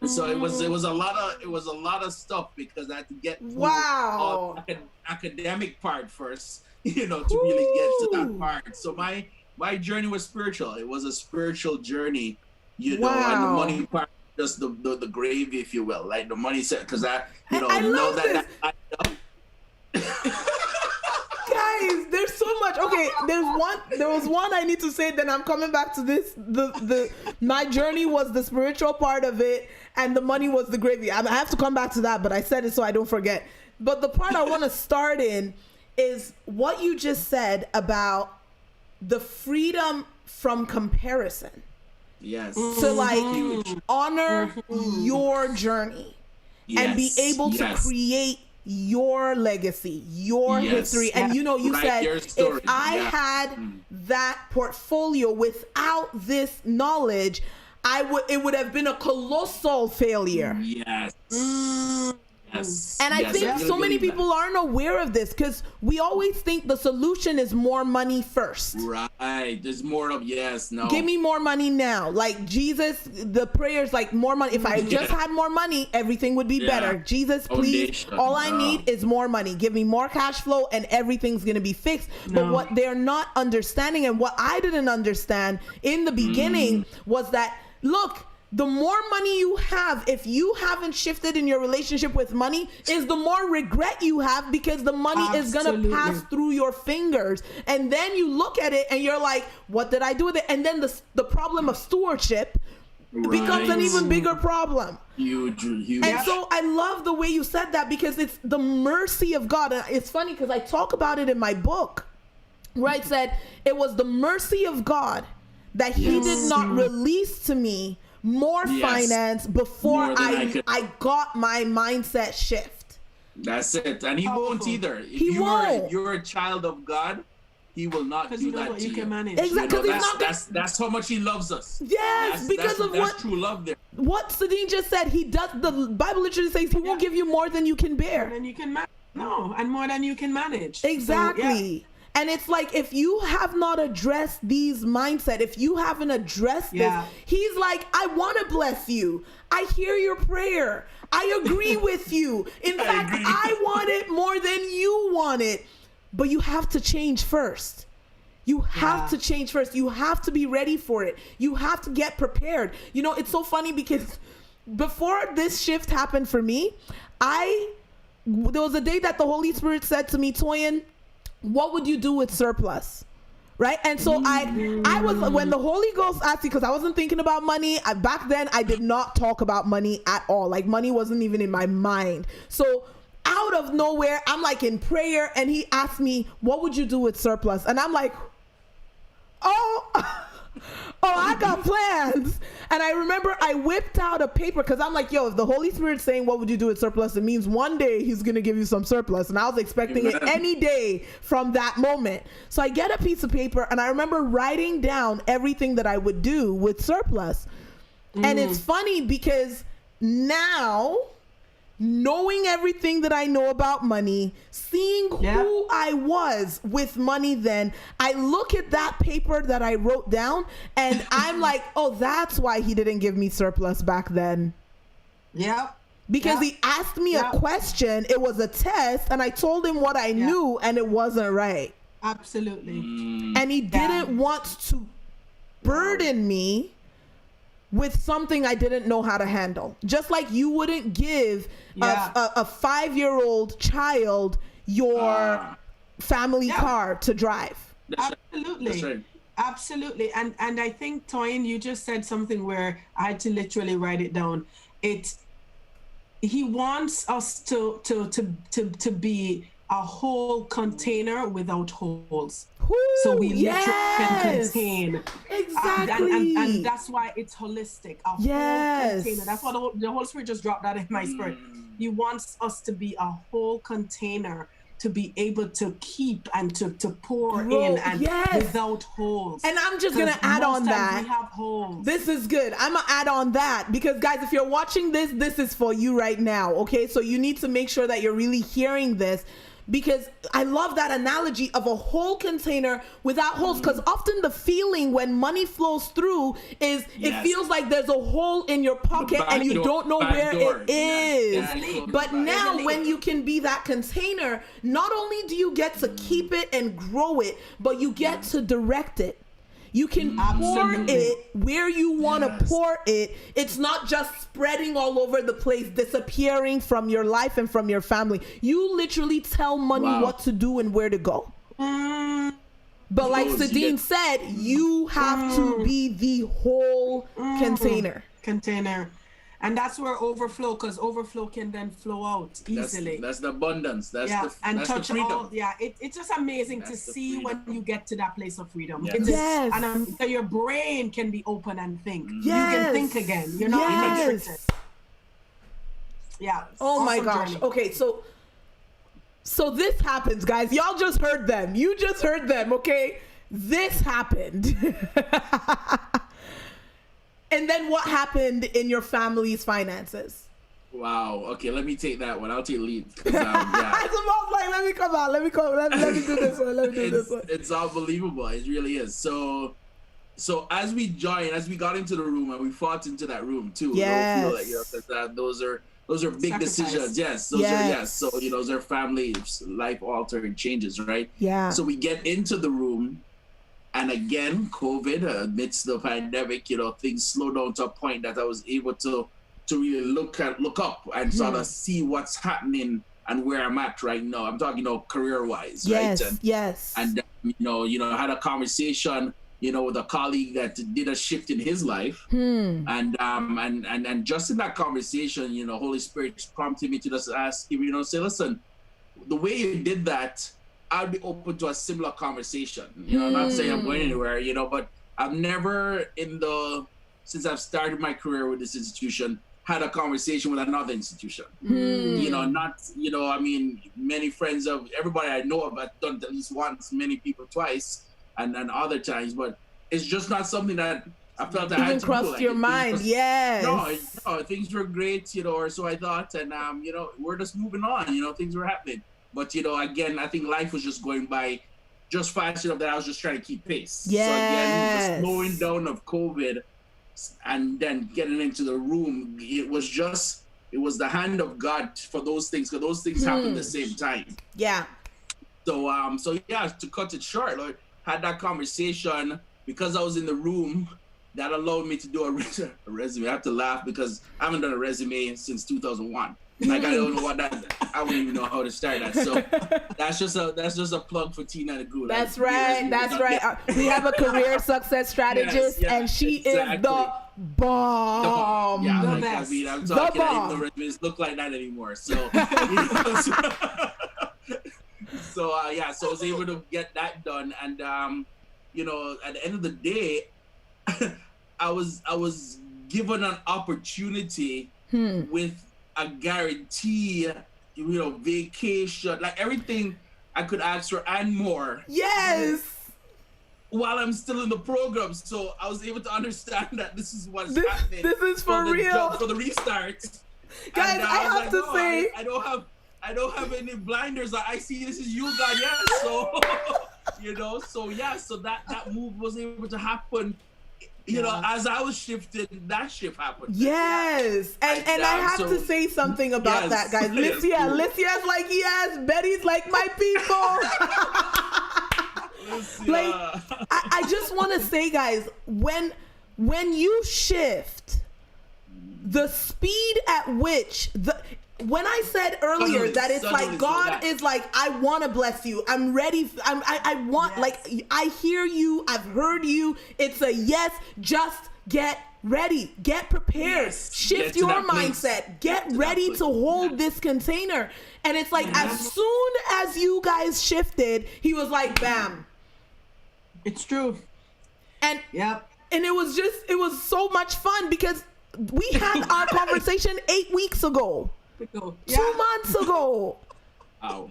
so it was a lot of stuff, because I had to get through all academic part first, you know, to really get to that part. So my journey was spiritual. It was a spiritual journey, you know, and the money part, just the gravy, if you will, like the money set, because I know that. Guys, there's so much. Okay, there was one I need to say, then I'm coming back to this. My journey was the spiritual part of it, and the money was the gravy. I have to come back to that, but I said it so I don't forget. But the part I want to start in is what you just said about the freedom from comparison. Yes. To like honor your journey and be able to create your legacy, your history. And you know, you said, if I had that portfolio without this knowledge, it would have been a colossal failure. Yes. And I think so many people aren't aware of this, because we always think the solution is more money first. Right. There's more of, no. Give me more money now. Like Jesus, the prayers, like more money. If I just had more money, everything would be better. Jesus, please, all I need is more money. Give me more cash flow and everything's going to be fixed. But what they're not understanding, and what I didn't understand in the beginning, was that, look, the more money you have, if you haven't shifted in your relationship with money, is the more regret you have, because the money is going to pass through your fingers. And then you look at it and you're like, what did I do with it? And then the problem of stewardship becomes an even bigger problem. Huge. And so I love the way you said that, because it's the mercy of God. And it's funny because I talk about it in my book, where I said it was the mercy of God that He did not release to me more finance before I got my mindset shift. That's it. And He won't either. If you're a child of God, He will not do that to you. Can manage. Exactly. You know, that's how much He loves us. Yes, because that's true love there. What Sadine just said, He does. The Bible literally says He won't give you more than you can bear. And you can and more than you can manage. Exactly. So, and it's like, if you have not addressed these mindset, if you haven't addressed this, He's like, I want to bless you. I hear your prayer. I agree with you. In fact, I want it more than you want it. But you have to change first. You have to change first. You have to be ready for it. You have to get prepared. You know, it's so funny, because before this shift happened for me, I there was a day that the Holy Spirit said to me, Toyin, what would you do with surplus? Right? And so I was, when the Holy Ghost asked me, because I wasn't thinking about money, back then I did not talk about money at all. Like, money wasn't even in my mind. So out of nowhere, I'm like in prayer, and he asked me, what would you do with surplus? And I'm like, oh, I got plans. And I remember I whipped out a paper, because I'm like, yo, if the Holy Spirit's saying, what would you do with surplus? It means one day he's going to give you some surplus. And I was expecting it any day from that moment. So I get a piece of paper, and I remember writing down everything that I would do with surplus. And it's funny because now, knowing everything that I know about money, seeing who I was with money then, I look at that paper that I wrote down, and I'm like, oh, that's why he didn't give me surplus back then. Yeah. Because he asked me a question, it was a test, and I told him what I knew, and it wasn't right. Absolutely. And he didn't want to burden me with something I didn't know how to handle. Just like you wouldn't give a 5-year-old child your family car to drive. Absolutely. That's right. Absolutely. And I think, Toyin, you just said something where I had to literally write it down. He wants us to be a whole container without holes. So we literally can contain. Exactly. And that's why it's holistic. A whole container. That's why the Holy Spirit just dropped that in my spirit. He wants us to be a whole container, to be able to keep and to pour in and without holes. And I'm just going to add on that. We have holes. This is good. I'm going to add on that because, guys, if you're watching this, this is for you right now, okay? So you need to make sure that you're really hearing this, because I love that analogy of a whole container without holes, because often the feeling when money flows through is it feels like there's a hole in your pocket and you don't know where it is. But now when you can be that container, not only do you get to keep it and grow it, but you get to direct it. You can pour it where you want to pour it. It's not just spreading all over the place, disappearing from your life and from your family. You literally tell money what to do and where to go. But like Sadine said, you have to be the whole container. And that's where overflow, because overflow can then flow out easily. That's the abundance. That's and touch the freedom. all. It's just amazing to see when you get to that place of freedom. Yes. So your brain can be open and think. You can think again. You're not restricted. Yeah. Oh my gosh. Journey. Okay, so this happens, guys. Y'all just heard them. You just heard them. Okay, this happened. And then what happened in your family's finances? Wow. Okay, let me take that one. I'll take lead. It's about like, let me come out. Let me do this one. Let me do this one. It's unbelievable. It really is. So as we got into the room and we fought into that room too. Yes. Those are big decisions. Yes. So those are family life altering changes, right? Yeah. So we get into the room. And again, COVID, amidst the pandemic, things slowed down to a point that I was able to really look up and sort of see what's happening and where I'm at right now. I'm talking, career-wise, right? And I had a conversation, with a colleague that did a shift in his life, and just in that conversation, Holy Spirit prompted me to just ask him, say, listen, the way you did that, I'd be open to a similar conversation. I'm not saying I'm going anywhere, but I've never since I've started my career with this institution, had a conversation with another institution. Many friends of everybody I know of, I've done it at least once, many people twice, and then other times, but it's just not something that I felt I had to crossed your mind. No, things were great, or so I thought, and we're just moving on, things were happening. But, again, I think life was just going by just fast enough that I was just trying to keep pace. Yes. So, again, the slowing down of COVID and then getting into the room, it was the hand of God for those things, because those things happened at the same time. Yeah. So, to cut it short, had that conversation because I was in the room. That allowed me to do a resume. I have to laugh because I haven't done a resume since 2001. Like I don't know what that. I wouldn't even know how to start that. So that's just a plug for Tina the Goo. That's right. That's right. We have a career success strategist, and she is the bomb. Yeah, The like, best. I mean, I'm talking. I even know resumes look like that anymore. So, so I was able to get that done, and at the end of the day, I was given an opportunity with a guarantee, vacation, like everything I could ask for and more. Yes. While I'm still in the program, so I was able to understand that this is what's happening. This is for real. For the restart. Guys, I have to say, I don't have any blinders. I see this is you, God. Yes. So, so that move was able to happen. As I was shifted, that shift happened. Yes. And I have to say something about that, guys. Lycia's like, yes, Betty's like my people. Like, I just want to say, guys, when you shift, the speed at which when I said earlier that it's like God is like, I want to bless you. I'm ready. I want, like, I hear you. I've heard you. It's a yes. Just get ready. Get prepared. Shift your mindset. Get ready to hold this container. And it's like, as soon as you guys shifted, he was like, bam. It's true. And and it was so much fun because we had our conversation 8 weeks ago. 2 months ago. Oh.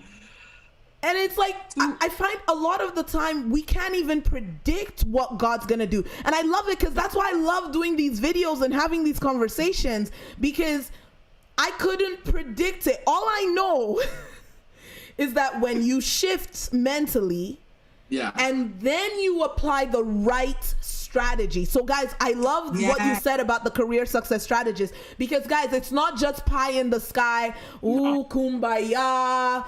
And it's like, I find a lot of the time we can't even predict what God's going to do. And I love it because that's why I love doing these videos and having these conversations, because I couldn't predict it. All I know is that when you shift mentally, and then you apply the right strategy. So guys, I love what you said about the career success strategist, because guys, it's not just pie in the sky, kumbaya,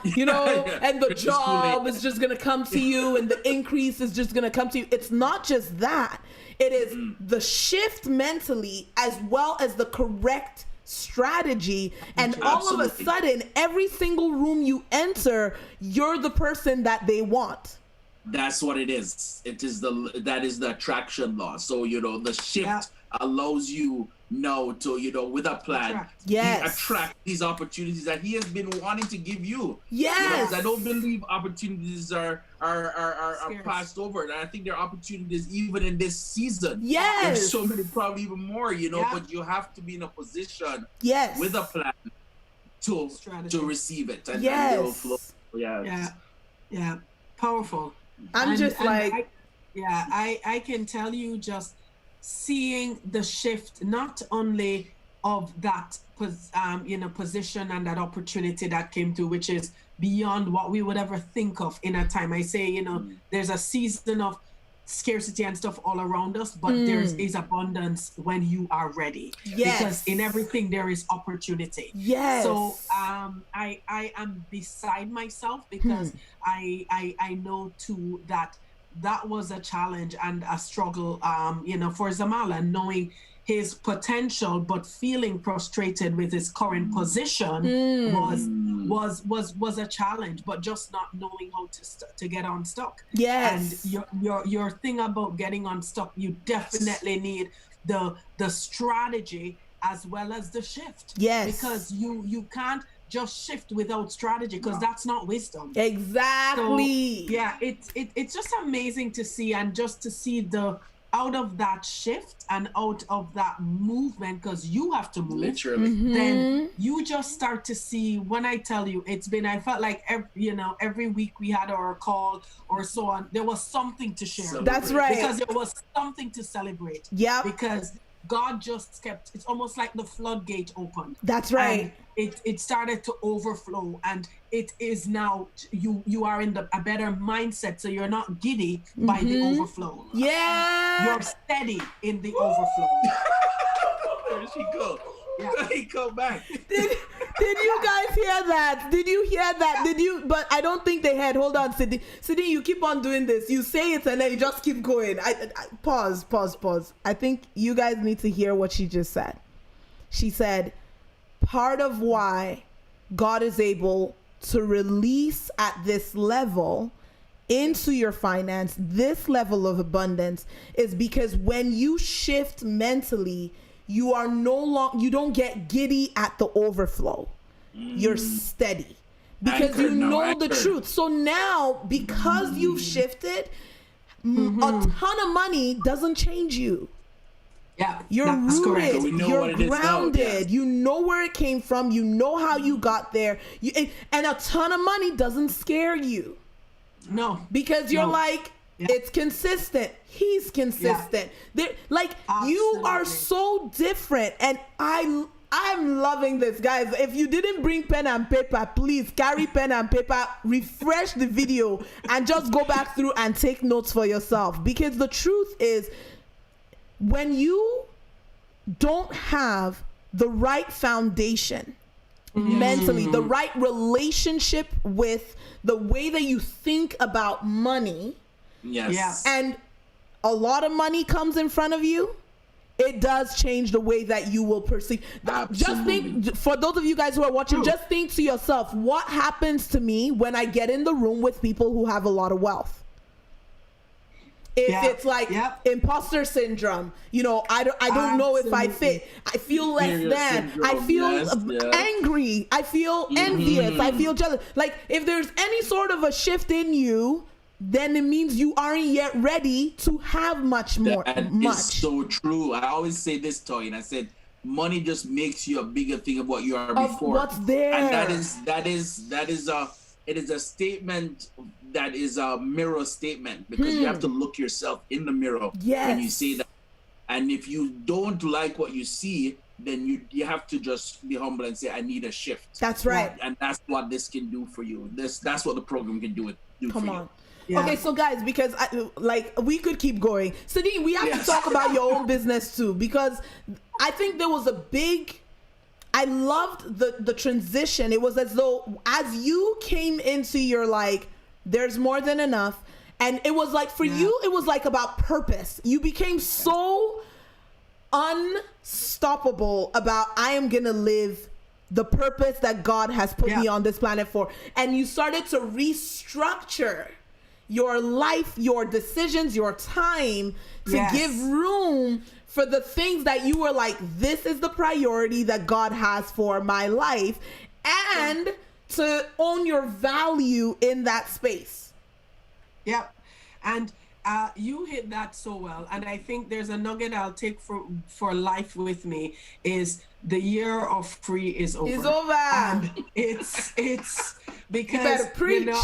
and the job is just gonna come to you and the increase is just gonna come to you. It's not just that. It is the shift mentally as well as the correct strategy, and all of a sudden, every single room you enter, you're the person that they want. That's what it is. That is the attraction law. So, the shift allows you now to, with a plan, attract these opportunities that he has been wanting to give you. Yes. I don't believe opportunities are passed over. And I think there are opportunities even in this season. Yes. There's so many, probably even more, but you have to be in a position with a plan to receive it. And it'll flow. Yeah. Powerful. I can tell you, just seeing the shift, not only of that position and that opportunity that came through, which is beyond what we would ever think of in a time. I say, there's a season of scarcity and stuff all around us, but there is abundance when you are ready. Because in everything there is opportunity. So I am beside myself, because I know too that was a challenge and a struggle for Zamal, and knowing his potential but feeling frustrated with his current position was a challenge, but just not knowing how to get unstuck. And your thing about getting unstuck, you definitely need the strategy as well as the shift. Because you can't just shift without strategy, because that's not wisdom. Exactly. So, it's just amazing to see, and just to see the out of that shift and out of that movement, because you have to move. Literally. Then you just start to see, when I tell you, I felt like every week we had our call or so on, there was something to share. That's right. Because there was something to celebrate. Because God just kept, it's almost like the floodgate opened. That's right. And it started to overflow, and it is now, you are in a better mindset, so you're not giddy by the overflow. You're steady in the overflow. There she goes. He come back. Did you guys hear that? Did you hear that? Did you? But I don't think they had. Hold on, Sadine, you keep on doing this. You say it and then you just keep going. I pause. I think you guys need to hear what she just said. She said, part of why God is able to release at this level into your finance, this level of abundance, is because when you shift mentally, you are no longer, you don't get giddy at the overflow. You're steady because you know the truth. So now, because you've shifted, a ton of money doesn't change you. Yeah, you're rooted, so you're grounded, you know where it came from, you know how you got there, and a ton of money doesn't scare you. No, because you're like, it's consistent, he's consistent. Like, you are so different, and I'm loving this, guys. If you didn't bring pen and paper, please carry pen and paper, refresh the video, and just go back through and take notes for yourself. Because the truth is, when you don't have the right foundation mentally, the right relationship with the way that you think about money, and a lot of money comes in front of you, it does change the way that you will perceive. Absolutely. Just think, for those of you guys who are watching, just think to yourself, what happens to me when I get in the room with people who have a lot of wealth? It's like imposter syndrome, you know, I don't know if I fit, I feel less than, I feel angry, I feel envious, I feel jealous. Like, if there's any sort of a shift in you, then it means you aren't yet ready to have much more. It's so true. I always say this, Toyin. I said, money just makes you a bigger thing of what you are before. What's there. And it is a statement that is a mirror statement, because you have to look yourself in the mirror when you say that. And if you don't like what you see, then you have to just be humble and say, I need a shift. That's right. And that's what this can do for you. That's what the program can do for you. Yeah. Okay, so guys, because we could keep going. Sadine, we have to talk about your own business too, because I think there was I loved the transition. It was as though as you came into your, like, there's more than enough. And it was like, for you, it was like about purpose. You became so unstoppable about, I am going to live the purpose that God has put me on this planet for. And you started to restructure your life, your decisions, your time to give room for the things that you were like, this is the priority that God has for my life, and to own your value in that space. Yep. And you hit that so well. And I think there's a nugget I'll take for life with me, is the year of free is over. It's over. And it's because, you know,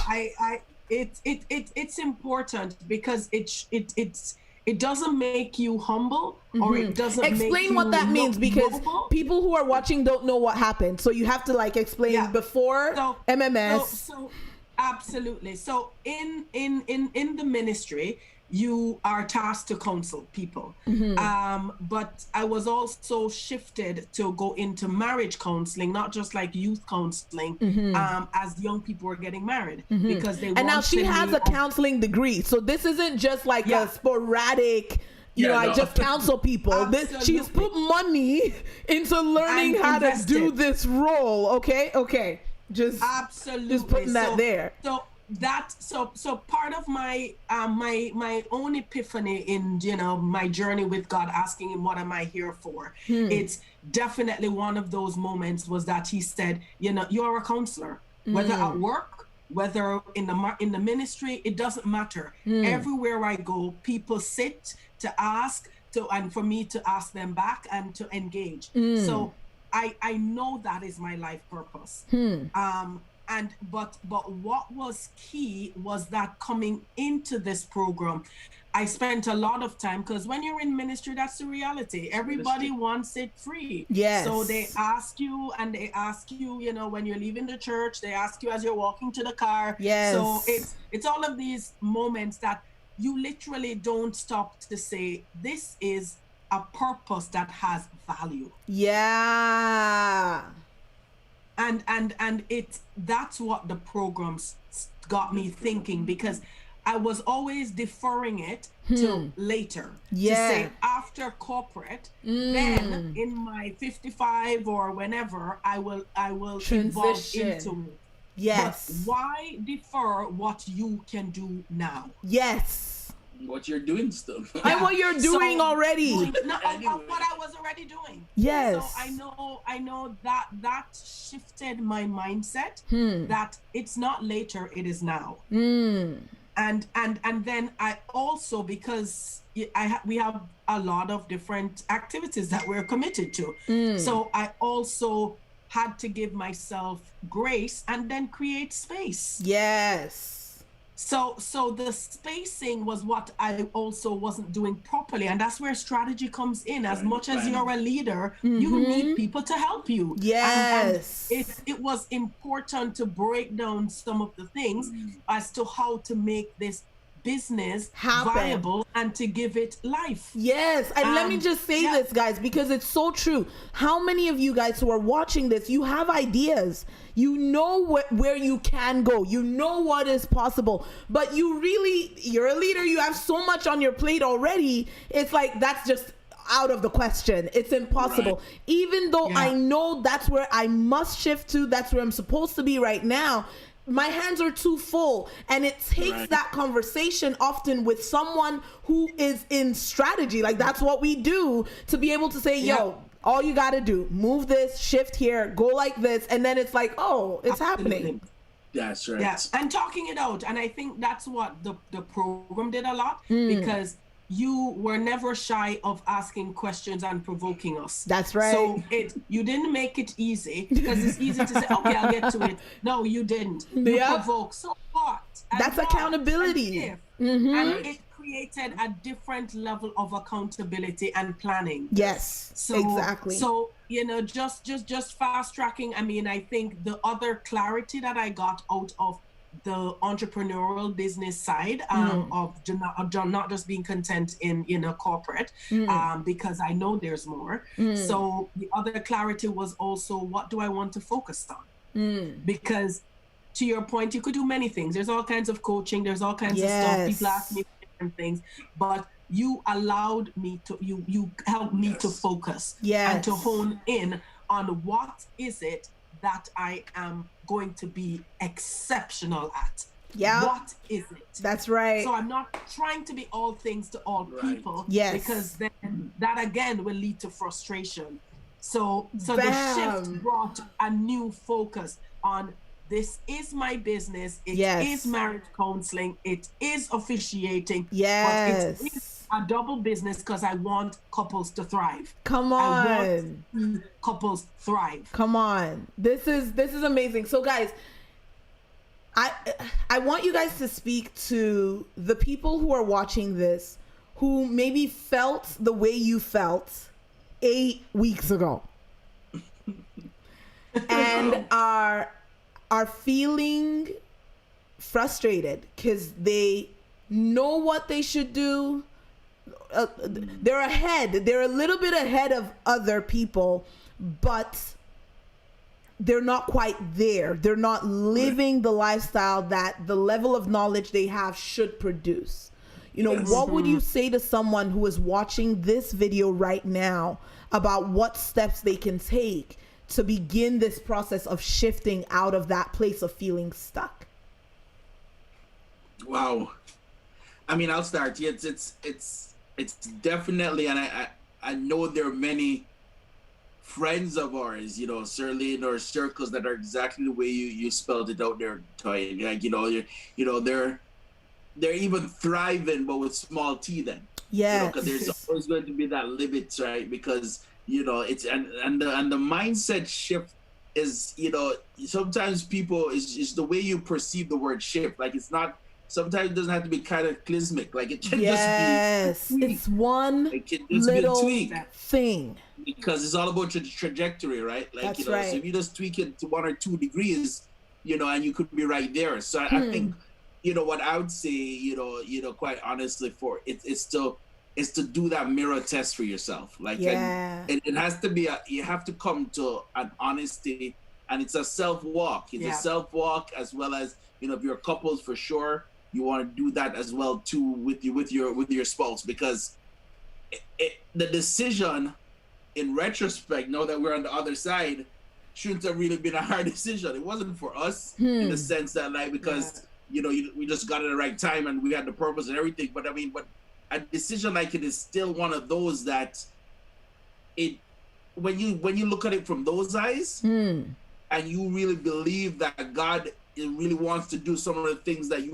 it's important, because it doesn't make you humble, or it doesn't explain what that means, because people who are watching don't know what happened. So you have to, like, explain before MMS. So absolutely. So in the ministry, you are tasked to counsel people. But I was also shifted to go into marriage counseling, not just like youth counseling, as young people were getting married, because they and now she has a counseling degree. So this isn't just like a sporadic, I just counsel people. She's put money into learning how to do this role. Okay. Just putting that there. So part of my my own epiphany in, my journey with God, asking him, what am I here for? It's definitely one of those moments was that he said, you're a counselor, whether at work, whether in the ministry, it doesn't matter. Everywhere I go, people sit to ask, and for me to ask them back and to engage. So I know that is my life purpose. But what was key was that coming into this program, I spent a lot of time, because when you're in ministry, that's the reality. Everybody wants it free. Yes. So they ask you, when you're leaving the church, they ask you as you're walking to the car. Yes. So it's all of these moments that you literally don't stop to say, this is a purpose that has value. Yeah. And that's what the programs got me thinking, because I was always deferring it till later. Yeah. To say after corporate, then in my 55 or whenever, I will evolve Transition. into it. Yes. But why defer what you can do now? Yes. What you're doing still. And what you're doing already. No, what I was already doing. Yes. So I know that shifted my mindset that it's not later, it is now. And then I also, because we have a lot of different activities that we're committed to. So I also had to give myself grace and then create space. Yes. So the spacing was what I also wasn't doing properly. And that's where strategy comes in. As much as you're a leader, you need people to help you. Yes. And it was important to break down some of the things as to how to make this business viable and to give it life. Yes. And let me just say this, guys, because it's so true. How many of you guys who are watching this, you have ideas, you know where you can go, you know what is possible, but you're a leader, you have so much on your plate already. It's like, that's just out of the question. It's impossible. Right. Even though I know that's where I must shift to, that's where I'm supposed to be right now, my hands are too full, and it takes that conversation often with someone who is in strategy. Like, that's what we do, to be able to say, yo, all you got to do, move this, shift here, go like this. And then it's like, oh, it's happening. That's right. Yeah, and talking it out. And I think that's what the program did a lot, because you were never shy of asking questions and provoking us. That's right. So you didn't make it easy, because it's easy to say, okay, I'll get to it. No, you didn't. You provoked. So what? That's accountability. And it created a different level of accountability and planning. Yes, so, exactly. So, just fast tracking. I mean, I think the other clarity that I got out of the entrepreneurial business side of not just being content in corporate, because I know there's more. So the other clarity was also, what do I want to focus on? Because to your point, you could do many things. There's all kinds of coaching, there's all kinds of stuff. People ask me different things, but you allowed me to, you helped me to focus and to hone in on what is it that I am going to be exceptional at. Yeah. What is it? That's right. So I'm not trying to be all things to all people. Yes. Because then that again will lead to frustration. So the shift brought a new focus on, this is my business. It is marriage counseling. It is officiating. Yes. But it is a double business, because I want couples to thrive. Come on. I want couples thrive. Come on. This is amazing. So guys, I want you guys to speak to the people who are watching this, who maybe felt the way you felt 8 weeks ago and are feeling frustrated because they know what they should do. They're ahead. They're a little bit ahead of other people, but they're not quite there. They're not living the lifestyle that the level of knowledge they have should produce. What would you say to someone who is watching this video right now about what steps they can take to begin this process of shifting out of that place of feeling stuck? Wow. I mean, I'll start. It's definitely, and I know there are many friends of ours, certainly in our circles, that are exactly the way you spelled it out there, Toyin. Like, they're even thriving, but with small t then. Yeah. Because there's always going to be that limits, right? Because it's and the mindset shift is, sometimes people is the way you perceive the word shift. Like, it's not. Sometimes it doesn't have to be cataclysmic. Like, it can just be it's one little thing. Because it's all about your trajectory, right? Like, That's so if you just tweak it to 1 or 2 degrees, and you could be right there. So I think, what I would say, quite honestly, for it's to do that mirror test for yourself. Like, and it has to be you have to come to an honesty, and it's a self walk. It's a self walk, as well as, if you're couples, for sure. you want to do that as well too with your spouse, because the decision in retrospect, now that we're on the other side, shouldn't have really been a hard decision. It wasn't for us in the sense that, like, because we just got it at the right time and we had the purpose and everything. But I mean, but a decision like it is still one of those that when you look at it from those eyes and you really believe that God really wants to do some of the things that He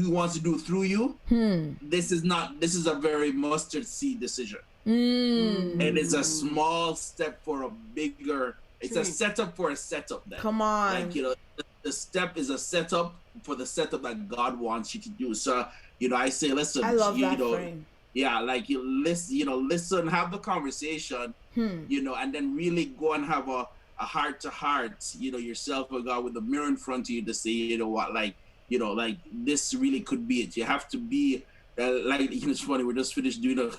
wants to do through you, this is a very mustard seed decision. And it's a small step for a bigger. It's a setup for a setup. Then, come on, like, the step is a setup for the setup that God wants you to do. So I say, listen, I love that frame. Yeah, like you listen, have the conversation, and then really go and have a heart to heart, yourself with God, with the mirror in front of you to say, like this really could be it. You have to be like, it's funny, we're just finished doing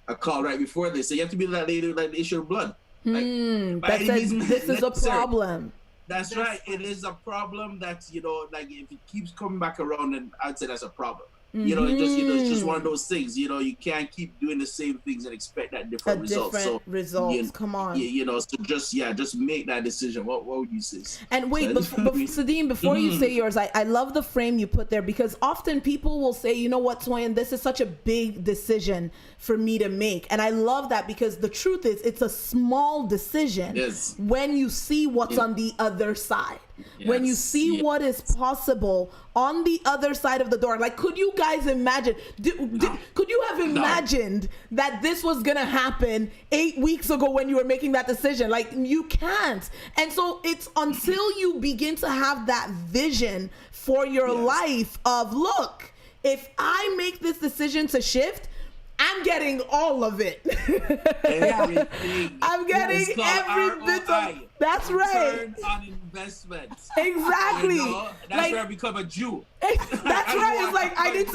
a call right before this. So you have to be that lady with, like, the issue of blood. That says this is a problem. That's right. It is a problem that, like, if it keeps coming back around, then I'd say that's a problem. It's just one of those things. You can't keep doing the same things and expect that different results. Come on. So just make that decision. What would you say? And wait, Sadine, before you say yours, I love the frame you put there, because often people will say, you know what, Toyin, this is such a big decision for me to make. And I love that, because the truth is, it's a small decision when you see what's on the other side. When you see what is possible on the other side of the door. Like, could you guys imagine? Could you have imagined that this was gonna happen 8 weeks ago when you were making that decision? Like, you can't. And so it's until you begin to have that vision for your life of, look, if I make this decision to shift, I'm getting all of it. Everything. I'm getting every bit of. That's right. Return on investment. Exactly. That's where I become a Jew. That's right. It's like, I need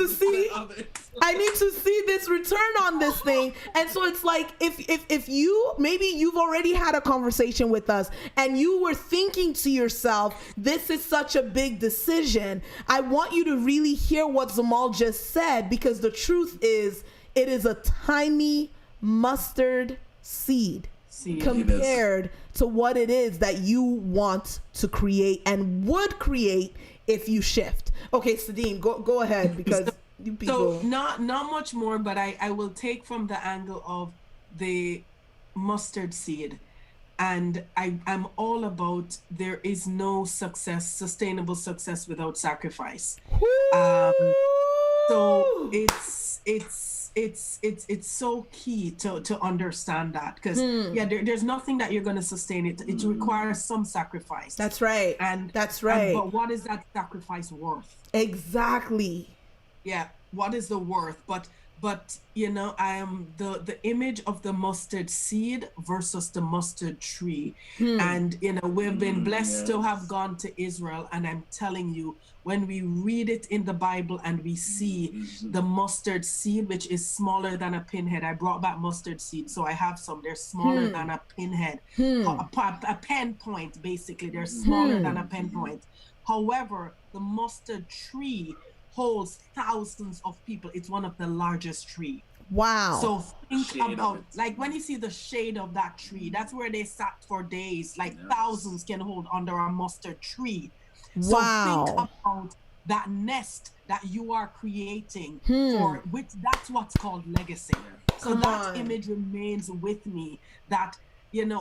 to see this return on this thing. And so it's like, if you've already had a conversation with us and you were thinking to yourself, this is such a big decision, I want you to really hear what Zamal just said, because the truth is, it is a tiny mustard seed compared to what it is that you want to create and would create if you shift. Okay, Sadine, go ahead, because you people. So not much more, but I will take from the angle of the mustard seed. And I'm all about, there is no sustainable success without sacrifice. So it's so key to understand that, because there's nothing that you're going to sustain it. It requires some sacrifice. That's right. But what is that sacrifice worth? Exactly. Yeah. What is the worth? But I am the image of the mustard seed versus the mustard tree. And we've been blessed to have gone to Israel, and I'm telling you, when we read it in the Bible and we see the mustard seed, which is smaller than a pinhead. I brought back mustard seed, so I have some. They're smaller than a pinhead, a pen point, basically. They're smaller than a pen point. However, the mustard tree holds thousands of people. It's one of the largest trees. Wow. So think about, like, when you see the shade of that tree, that's where they sat for days. Like, thousands can hold under a mustard tree. So think about that nest that you are creating, for which that's what's called legacy. So that image remains with me, that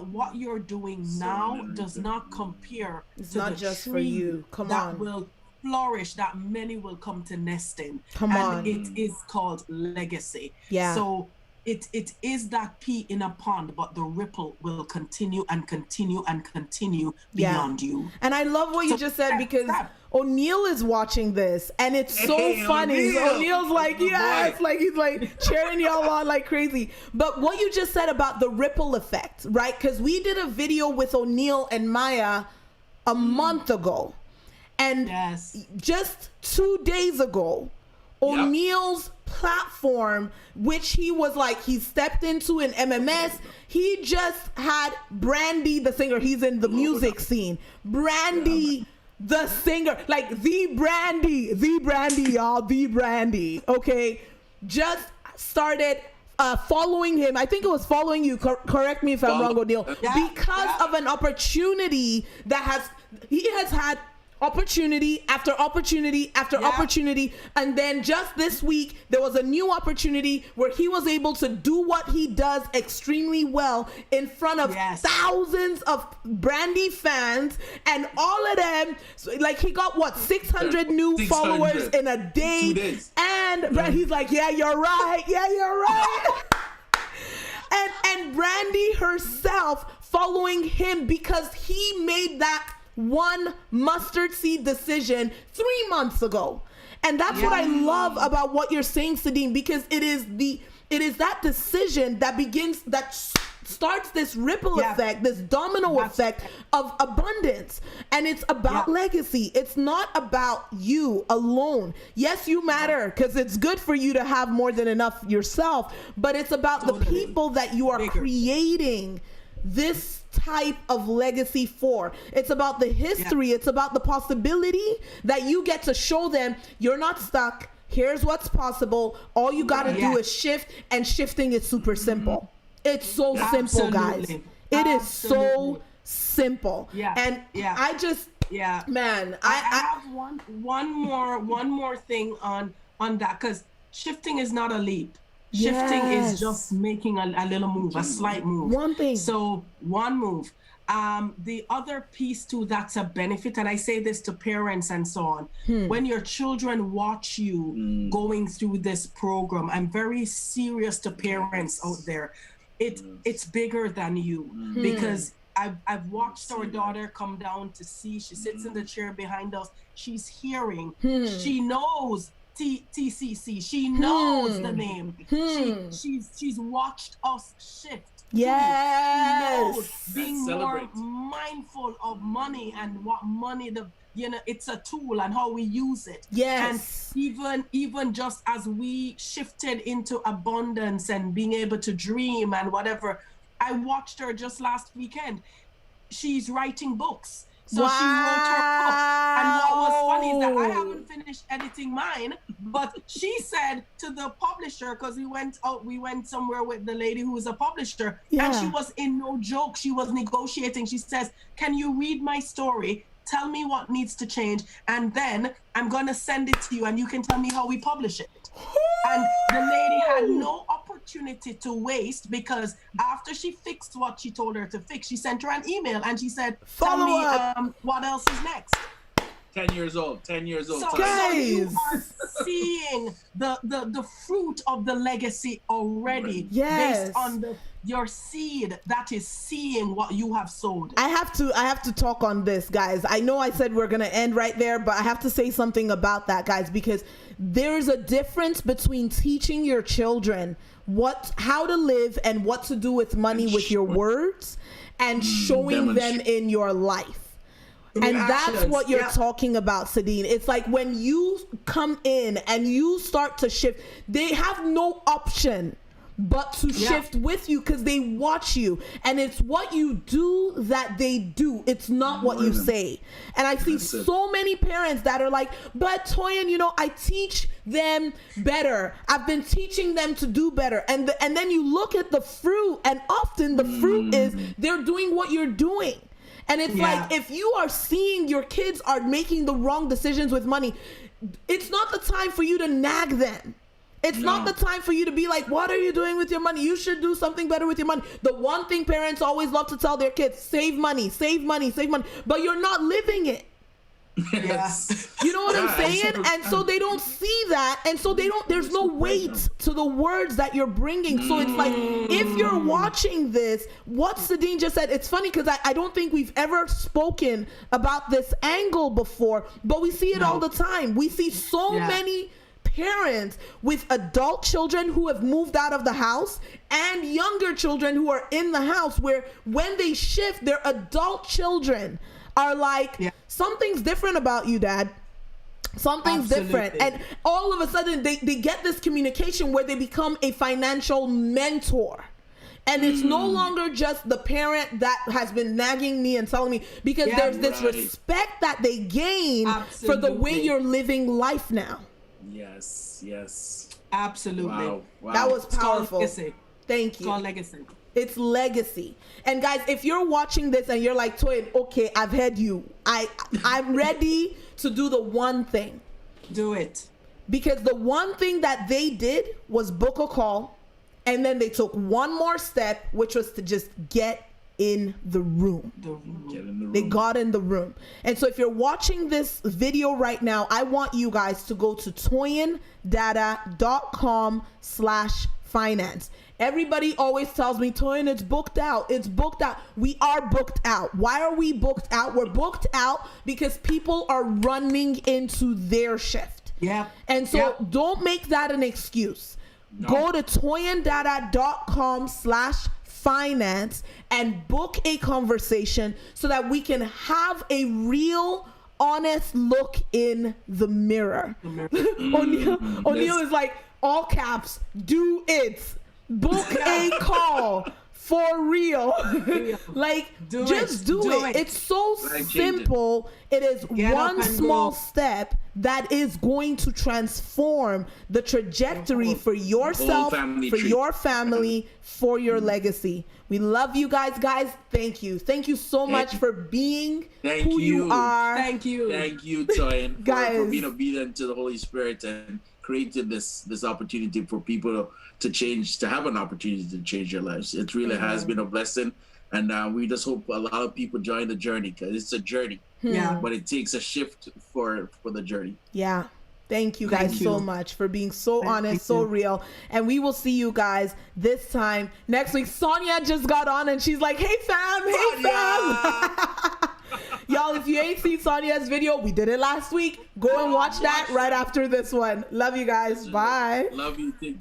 what you're doing now does not compare it's to not the just tree for you. that will flourish, that many will come to nest in. It is called legacy. So it is that pea in a pond, but the ripple will continue and continue and continue beyond you. And I love what you just said, because O'Neal is watching this, and it's so funny. O'Neal's like, yes, like he's like cheering y'all on like crazy. But what you just said about the ripple effect, right? Because we did a video with O'Neal and Maya a month ago, and just 2 days ago, O'Neal's platform, which he was like, he stepped into an MMS. He just had Brandy, the singer, he's in the music scene. Brandy the singer, like the Brandy, y'all, the Brandy, okay, just started following him. I think it was following you. Correct me if I'm wrong, O'Neal. Because of an opportunity that he has had opportunity after opportunity after opportunity, and then just this week there was a new opportunity where he was able to do what he does extremely well in front of thousands of Brandy fans, and all of them, like, he got what, 600 new followers in a day. 2 days. And he's like, yeah, you're right, and Brandy herself following him because he made that one mustard seed decision 3 months ago. And that's what I love about what you're saying, Sadine, because it is that decision that starts this ripple effect, this domino effect of abundance. And it's about legacy. It's not about you alone. Yes, you matter because it's good for you to have more than enough yourself, but it's about the people that you are creating this type of legacy for. It's about the history. It's about the possibility that you get to show them you're not stuck. Here's what's possible. All you got to do is shift, and shifting is super simple. It's so simple, guys. It is so simple. And I just, man, I have one more thing on that, because shifting is not a leap. Shifting is just making a little move, a slight move. One thing. So one move. The other piece too, that's a benefit, and I say this to parents and so on. When your children watch you going through this program, I'm very serious to parents out there. It's bigger than you, because I've watched our daughter come down to see. She sits in the chair behind us. She's hearing. She knows TCC. She knows the name. She's watched us shift. Yes. Being more mindful of money and what money it's a tool and how we use it. Yes. And even just as we shifted into abundance and being able to dream and whatever, I watched her just last weekend. She's writing books. So she wrote her book. And what was funny is that I haven't finished editing mine, but she said to the publisher, because we went somewhere with the lady who is a publisher, and she was in no joke. She was negotiating. She says, can you read my story? Tell me what needs to change, and then I'm going to send it to you, and you can tell me how we publish it. And the lady had no opportunity to waste, because after she fixed what she told her to fix, she sent her an email and she said, tell me what else is next. 10 years old. So you are seeing the fruit of the legacy already, based on your seed that is seeing what you have sowed. I have to talk on this, guys. I know I said we're gonna end right there, but I have to say something about that, guys, because there's a difference between teaching your children how to live and what to do with money with your words, and showing them in your life. And that's what you're talking about, Sadine. It's like when you come in and you start to shift, they have no option but to shift with you, because they watch you, and it's what you do that they do. It's not what you say. And I see so many parents that are like, but Toyin, I teach them better. I've been teaching them to do better. And then you look at the fruit, and often the fruit is they're doing what you're doing. And it's like, if you are seeing your kids are making the wrong decisions with money, it's not the time for you to nag them. It's not the time for you to be like, what are you doing with your money? You should do something better with your money. The one thing parents always love to tell their kids, save money, save money, save money. But you're not living it. Yes. You know what I'm saying? And so they don't see that. And so there's no weight to the words that you're bringing. So it's like, if you're watching this, what Sadine just said, it's funny because I don't think we've ever spoken about this angle before, but we see it all the time. We see so many parents with adult children who have moved out of the house and younger children who are in the house, where when they shift, their adult children are like, something's different about you, Dad. Something's different. And all of a sudden they get this communication where they become a financial mentor. And it's no longer just the parent that has been nagging me and telling me, because there's this respect that they gain for the way you're living life now. Yes, yes. Absolutely. Wow. That was powerful. Thank you. It's called legacy. It's legacy. And guys, if you're watching this and you're like, Toyin, okay, I've heard you. I'm ready to do the one thing. Do it. Because the one thing that they did was book a call, and then they took one more step, which was to just get in the room. They got in the room. And so if you're watching this video right now, I want you guys to go to toyindata.com/finance. Everybody always tells me, Toyin, it's booked out. It's booked out. We are booked out. Why are we booked out? We're booked out because people are running into their shift. Yeah. And so don't make that an excuse. No. Go to toyindata.com/finance and book a conversation so that we can have a real, honest look in the mirror. O'Neill is like, all caps, do it. Book a call for real. Like, do it. It's so simple. It is one small step that is going to transform the trajectory for yourself, for your family, for your legacy. We love you guys. Thank you so much for being who you are. Thank you, Toyin, guys, for being obedient to the Holy Spirit and created this opportunity for people to change, to have an opportunity to change their lives. It really has been a blessing, and we just hope a lot of people join the journey, because it's a journey. But it takes a shift for the journey. Thank you guys so much for being so honest, so real. And we will see you guys this time next week. Sonia just got on and she's like, hey fam. Y'all, if you ain't seen Sonia's video, we did it last week. Go and watch that right after this one. Love you guys. Bye. Love you.